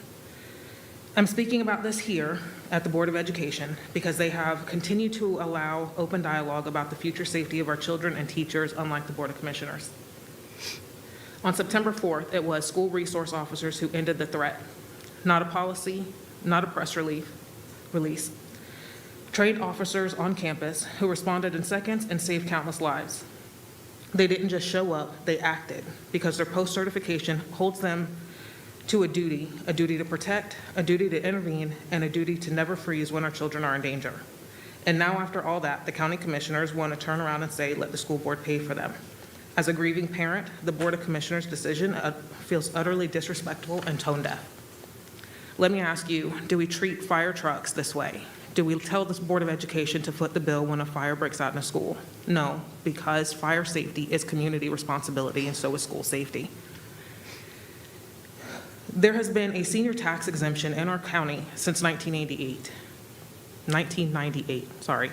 I'm speaking about this here at the Board of Education because they have continued to allow open dialogue about the future safety of our children and teachers, unlike the Board of Commissioners. On September 4th, it was school resource officers who ended the threat. Not a policy, not a press release. Trained officers on campus who responded in seconds and saved countless lives. They didn't just show up, they acted because their post-certification holds them to a duty to protect, a duty to intervene, and a duty to never freeze when our children are in danger. And now after all that, the county commissioners want to turn around and say, let the school board pay for them. As a grieving parent, the Board of Commissioners' decision feels utterly disrespectful and tone deaf. Let me ask you, do we treat fire trucks this way? Do we tell this Board of Education to foot the bill when a fire breaks out in a school? No, because fire safety is community responsibility and so is school safety. There has been a senior tax exemption in our county since 1998, sorry.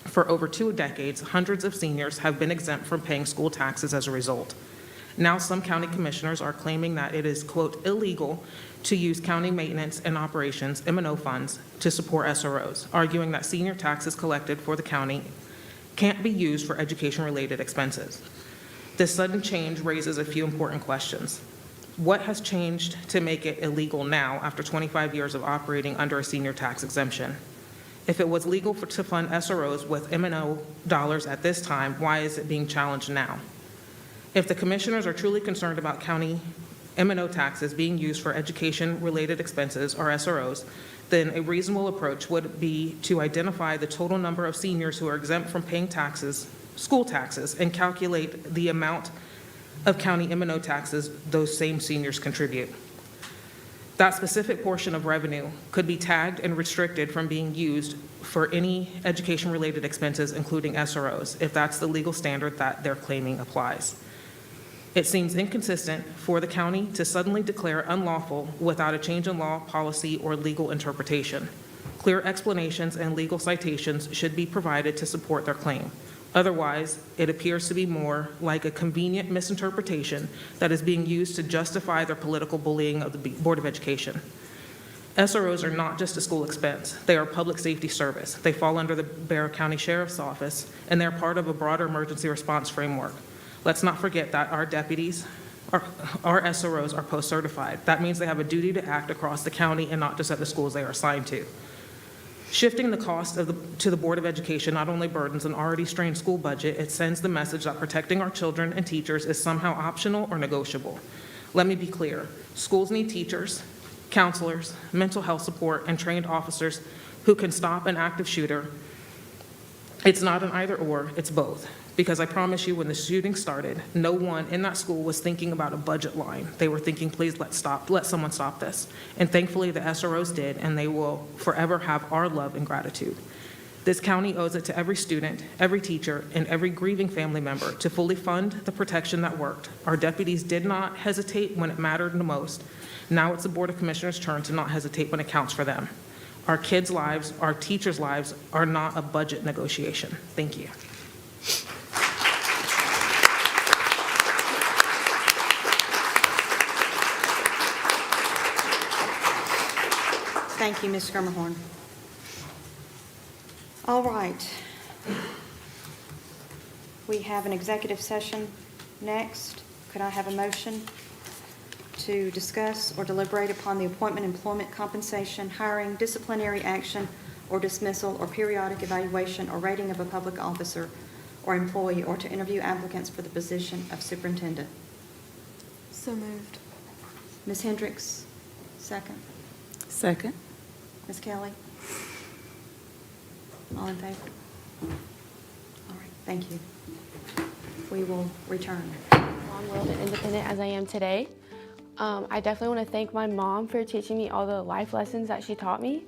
For over 2 decades, hundreds of seniors have been exempt from paying school taxes as a result. Now some county commissioners are claiming that it is, quote, illegal to use county maintenance and operations, M&O funds, to support SROs, arguing that senior taxes collected for the county can't be used for education-related expenses. This sudden change raises a few important questions. What has changed to make it illegal now after 25 years of operating under a senior tax exemption? If it was legal to fund SROs with M&O dollars at this time, why is it being challenged now? If the commissioners are truly concerned about county M&O taxes being used for education-related expenses, or SROs, then a reasonable approach would be to identify the total number of seniors who are exempt from paying taxes, school taxes, and calculate the amount of county M&O taxes those same seniors contribute. That specific portion of revenue could be tagged and restricted from being used for any education-related expenses, including SROs, if that's the legal standard that they're claiming applies. It seems inconsistent for the county to suddenly declare unlawful without a change in law, policy, or legal interpretation. Clear explanations and legal citations should be provided to support their claim. Otherwise, it appears to be more like a convenient misinterpretation that is being used to justify their political bullying of the Board of Education. SROs are not just a school expense. They are a public safety service. They fall under the Barrow County Sheriff's Office, and they're part of a broader emergency response framework. Let's not forget that our deputies, our SROs are post-certified. That means they have a duty to act across the county and not just at the schools they are assigned to. Shifting the cost to the Board of Education not only burdens an already strained school budget, it sends the message that protecting our children and teachers is somehow optional or negotiable. Let me be clear. Schools need teachers, counselors, mental health support, and trained officers who can stop an active shooter. It's not an either or, it's both. Because I promise you, when the shooting started, no one in that school was thinking about a budget line. They were thinking, please let someone stop this. And thankfully, the SROs did, and they will forever have our love and gratitude. This county owes it to every student, every teacher, and every grieving family member to fully fund the protection that worked. Our deputies did not hesitate when it mattered the most. Now it's the Board of Commissioners' turn to not hesitate when it counts for them. Our kids' lives, our teachers' lives are not a budget negotiation. Thank you. Thank you, Ms. Skirmahorn. All right. We have an executive session next. Could I have a motion to discuss or deliberate upon the appointment, employment, compensation, hiring, disciplinary action, or dismissal, or periodic evaluation or rating of a public officer or employee, or to interview applicants for the position of superintendent? So moved. Ms. Hendricks, second. Second. Ms. Kelly? All in favor? All right, thank you. We will return. Long-willed and independent as I am today. I definitely want to thank my mom for teaching me all the life lessons that she taught me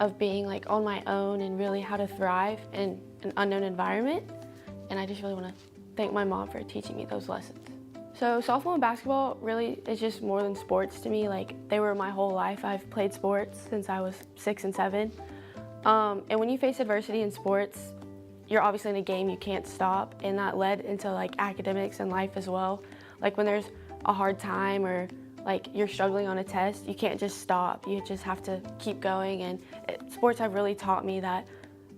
of being like on my own and really how to thrive in an unknown environment. And I just really want to thank my mom for teaching me those lessons. So softball and basketball really is just more than sports to me. Like, they were my whole life. I've played sports since I was 6 and 7. And when you face adversity in sports, you're obviously in a game, you can't stop, and that led into like academics and life as well. Like when there's a hard time or like you're struggling on a test, you can't just stop. You just have to keep going, and sports have really taught me that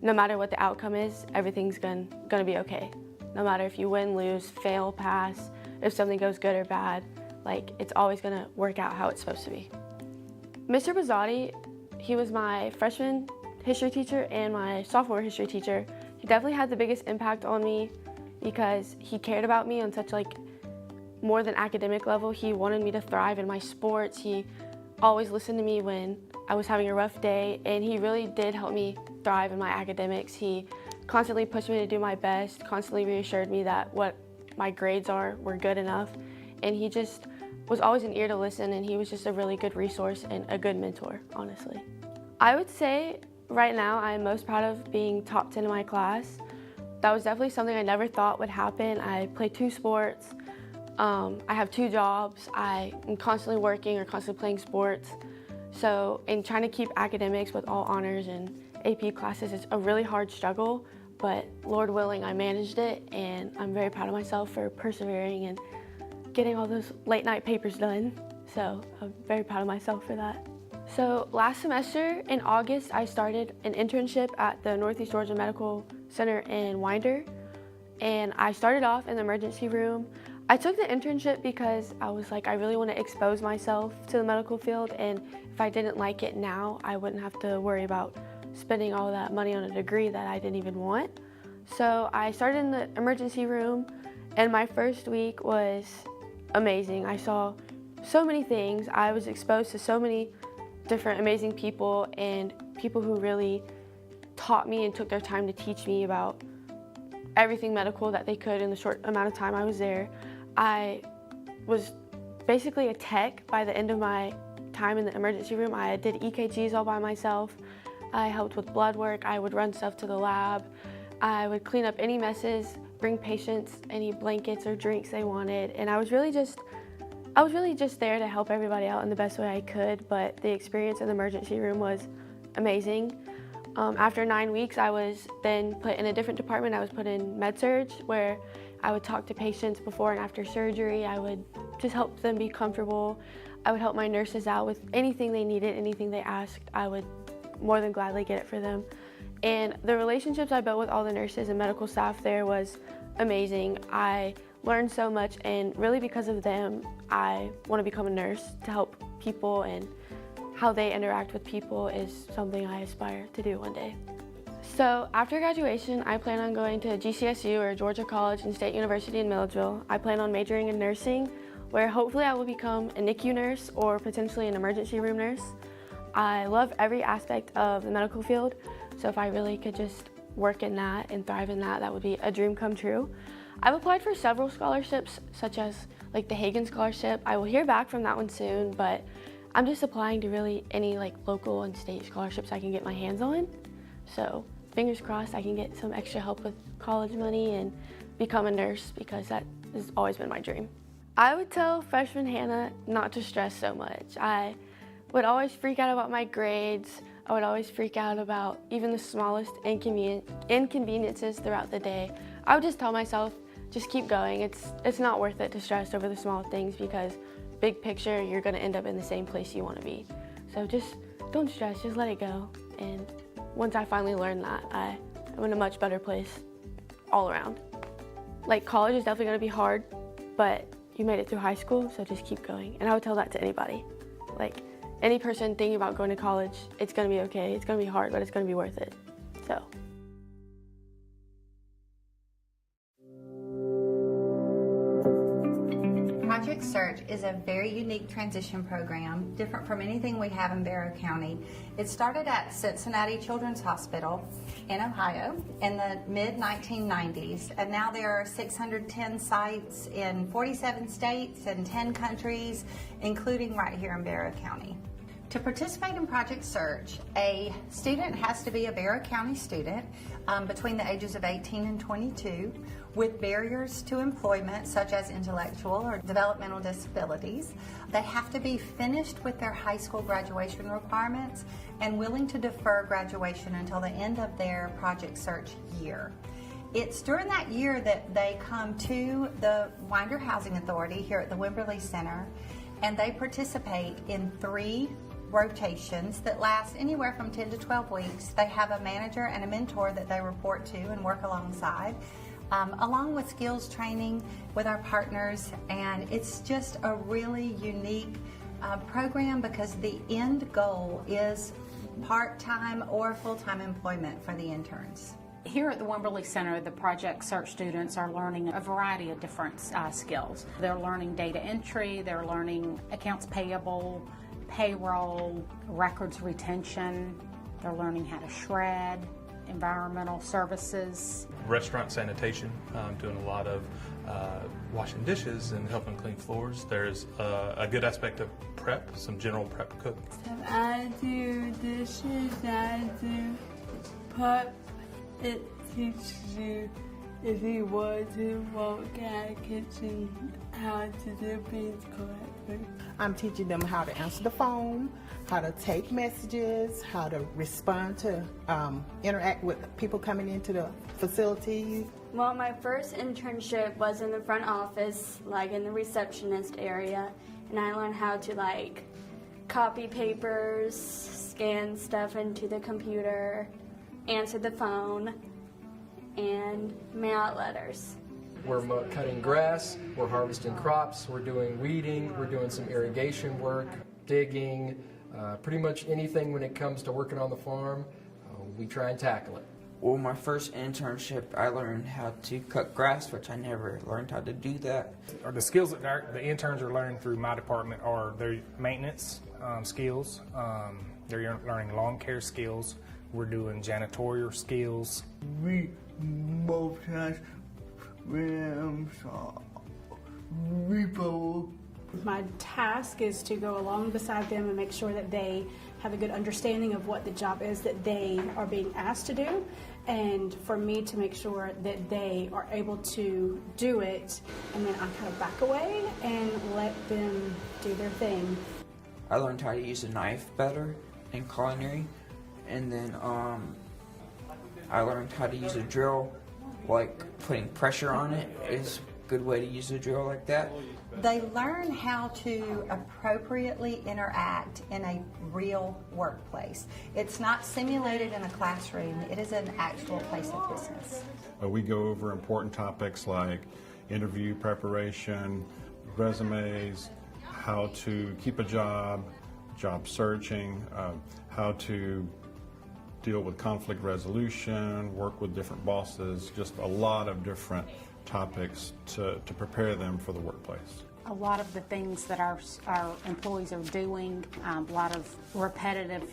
no matter what the outcome is, everything's gonna be okay. No matter if you win, lose, fail, pass, if something goes good or bad, like it's always gonna work out how it's supposed to be. Mr. Bazzotti, he was my freshman history teacher and my sophomore history teacher. He definitely had the biggest impact on me because he cared about me on such like more than academic level. He wanted me to thrive in my sports. He always listened to me when I was having a rough day, and he really did help me thrive in my academics. He constantly pushed me to do my best, constantly reassured me that what my grades were good enough, and he just was always an ear to listen, and he was just a really good resource and a good mentor, honestly. I would say right now I'm most proud of being top 10 in my class. That was definitely something I never thought would happen. I play 2 sports, I have 2 jobs, I am constantly working or constantly playing sports. So in trying to keep academics with all honors and AP classes, it's a really hard struggle, but Lord willing, I managed it, and I'm very proud of myself for persevering and getting all those late night papers done. So I'm very proud of myself for that. So last semester in August, I started an internship at the Northeast Georgia Medical Center in Winder, and I started off in the emergency room. I took the internship because I was like, I really want to expose myself to the medical field, and if I didn't like it now, I wouldn't have to worry about spending all that money on a degree that I didn't even want. So I started in the emergency room, and my first week was amazing. I saw so many things. I was exposed to so many different amazing people, and people who really taught me and took their time to teach me about everything medical that they could in the short amount of time I was there. I was basically a tech by the end of my time in the emergency room. I did EKGs all by myself. I helped with blood work. I would run stuff to the lab. I would clean up any messes, bring patients any blankets or drinks they wanted. And I was really just there to help everybody out in the best way I could, but the experience in the emergency room was amazing. After 9 weeks, I was then put in a different department. I was put in med-surg, where I would talk to patients before and after surgery. I would just help them be comfortable. I would help my nurses out with anything they needed, anything they asked. I would more than gladly get it for them. And the relationships I built with all the nurses and medical staff there was amazing. I learned so much, and really because of them, I want to become a nurse to help people, and how they interact with people is something I aspire to do one day. So after graduation, I plan on going to GCSU, or Georgia College and State University in Milledgeville. I plan on majoring in nursing, where hopefully I will become a NICU nurse or potentially an emergency room nurse. I love every aspect of the medical field, so if I really could just work in that and thrive in that, that would be a dream come true. I've applied for several scholarships, such as like the Hagen Scholarship. I will hear back from that one soon, but I'm just applying to really any like local and state scholarships I can get my hands on. So fingers crossed I can get some extra help with college money and become a nurse, because that has always been my dream. I would tell freshman Hannah not to stress so much. I would always freak out about my grades. I would always freak out about even the smallest inconveniences throughout the day. I would just tell myself, just keep going. It's not worth it to stress over the small things, because big picture, you're gonna end up in the same place you wanna be. So just don't stress, just let it go. And once I finally learned that, I am in a much better place all around. Like, college is definitely gonna be hard, but you made it through high school, so just keep going. And I would tell that to anybody. Like, any person thinking about going to college, it's gonna be okay. It's gonna be hard, but it's gonna be worth it. So. Project Search is a very unique transition program, different from anything we have in Barrow County. It started at Cincinnati Children's Hospital in Ohio in the mid-1990s, and now there are 610 sites in 47 states and 10 countries, including right here in Barrow County. To participate in Project Search, a student has to be a Barrow County student between the ages of 18 and 22 with barriers to employment such as intellectual or developmental disabilities. They have to be finished with their high school graduation requirements and willing to defer graduation until the end of their Project Search year. It's during that year that they come to the Winder Housing Authority here at the Wimberley Center, and they participate in 3 rotations that last anywhere from 10 to 12 weeks. They have a manager and a mentor that they report to and work alongside, along with skills training with our partners, and it's just a really unique program because the end goal is part-time or full-time employment for the interns. Here at the Wimberley Center, the Project Search students are learning a variety of different skills. They're learning data entry, they're learning accounts payable, payroll, records retention, they're learning how to shred, environmental services. Restaurant sanitation, doing a lot of washing dishes and helping clean floors. There's a good aspect of prep, some general prep cook. I do dishes, I do prep. It teaches you, if you want to walk out of the kitchen, how to do things correctly. I'm teaching them how to answer the phone, how to take messages, how to respond to, interact with people coming into the facility. Well, my first internship was in the front office, like in the receptionist area, and I learned how to copy papers, scan stuff into the computer, answer the phone, and mail out letters. We're cutting grass, we're harvesting crops, we're doing weeding, we're doing some irrigation work, digging, pretty much anything when it comes to working on the farm, we try and tackle it. Well, my first internship, I learned how to cut grass, which I never learned how to do that. The skills that the interns are learning through my department are their maintenance skills. They're learning lawn care skills. We're doing janitorial skills. We both have repo. My task is to go along beside them and make sure that they have a good understanding of what the job is that they are being asked to do, and for me to make sure that they are able to do it, and then I kind of back away and let them do their thing. I learned how to use a knife better in culinary, and then I learned how to use a drill, like putting pressure on it is a good way to use a drill like that. They learn how to appropriately interact in a real workplace. It's not simulated in a classroom, it is an actual place of business. We go over important topics like interview preparation, resumes, how to keep a job, job searching, how to deal with conflict resolution, work with different bosses, just a lot of different topics to prepare them for the workplace. A lot of the things that our employees are doing, a lot of repetitive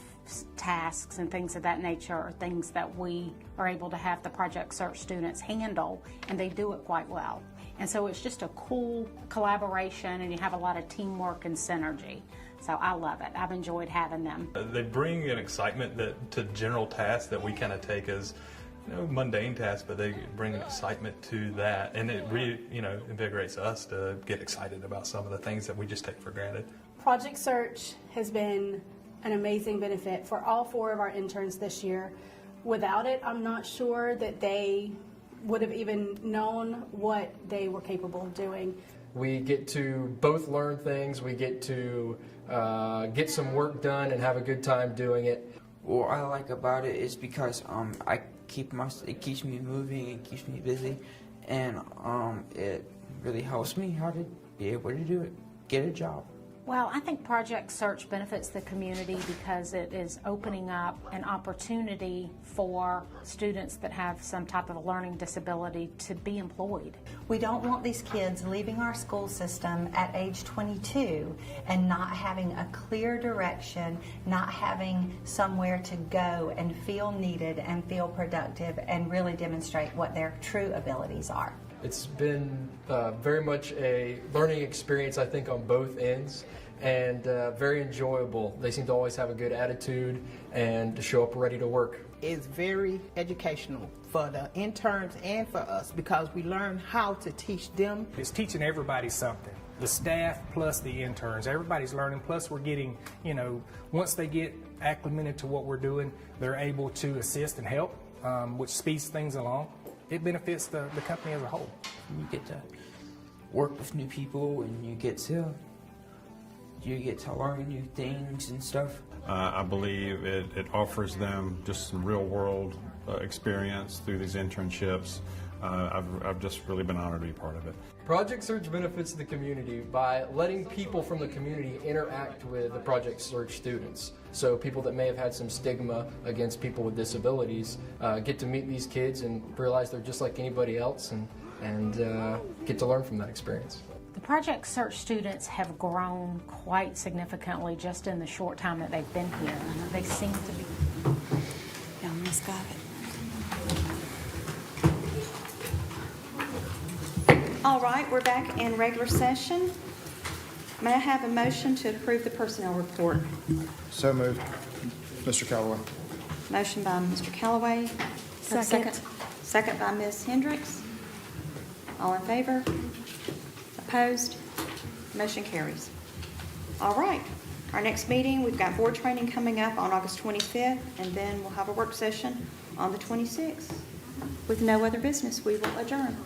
tasks and things of that nature are things that we are able to have the Project Search students handle, and they do it quite well. And so it's just a cool collaboration, and you have a lot of teamwork and synergy. So I love it. I've enjoyed having them. They bring an excitement to general tasks that we kind of take as mundane tasks, but they bring an excitement to that, and it really invigorates us to get excited about some of the things that we just take for granted. Project Search has been an amazing benefit for all 4 of our interns this year. Without it, I'm not sure that they would have even known what they were capable of doing. We get to both learn things, we get to get some work done and have a good time doing it. What I like about it is because it keeps me moving, it keeps me busy, and it really helps me how to be able to get a job. Well, I think Project Search benefits the community because it is opening up an opportunity for students that have some type of a learning disability to be employed. We don't want these kids leaving our school system at age 22 and not having a clear direction, not having somewhere to go and feel needed and feel productive and really demonstrate what their true abilities are. It's been very much a learning experience, I think, on both ends, and very enjoyable. They seem to always have a good attitude and to show up ready to work. It's very educational for the interns and for us because we learn how to teach them. It's teaching everybody something. The staff plus the interns, everybody's learning. Plus we're getting, once they get acclimated to what we're doing, they're able to assist and help, which speeds things along. It benefits the company as a whole. You get to work with new people, and you get to learn new things and stuff. I believe it offers them just some real world experience through these internships. I've just really been honored to be part of it. Project Search benefits the community by letting people from the community interact with the Project Search students. So people that may have had some stigma against people with disabilities get to meet these kids and realize they're just like anybody else, and get to learn from that experience. The Project Search students have grown quite significantly just in the short time that they've been here. They seem to be... Yeah, Ms. Gavitt. All right, we're back in regular session. May I have a motion to approve the personnel report? So moved. Mr. Callaway. Motion by Mr. Callaway. Second. Second by Ms. Hendricks. All in favor? Opposed? Motion carries. All right, our next meeting, we've got board training coming up on August 25th, and then we'll have a work session on the 26th. With no other business, we will adjourn.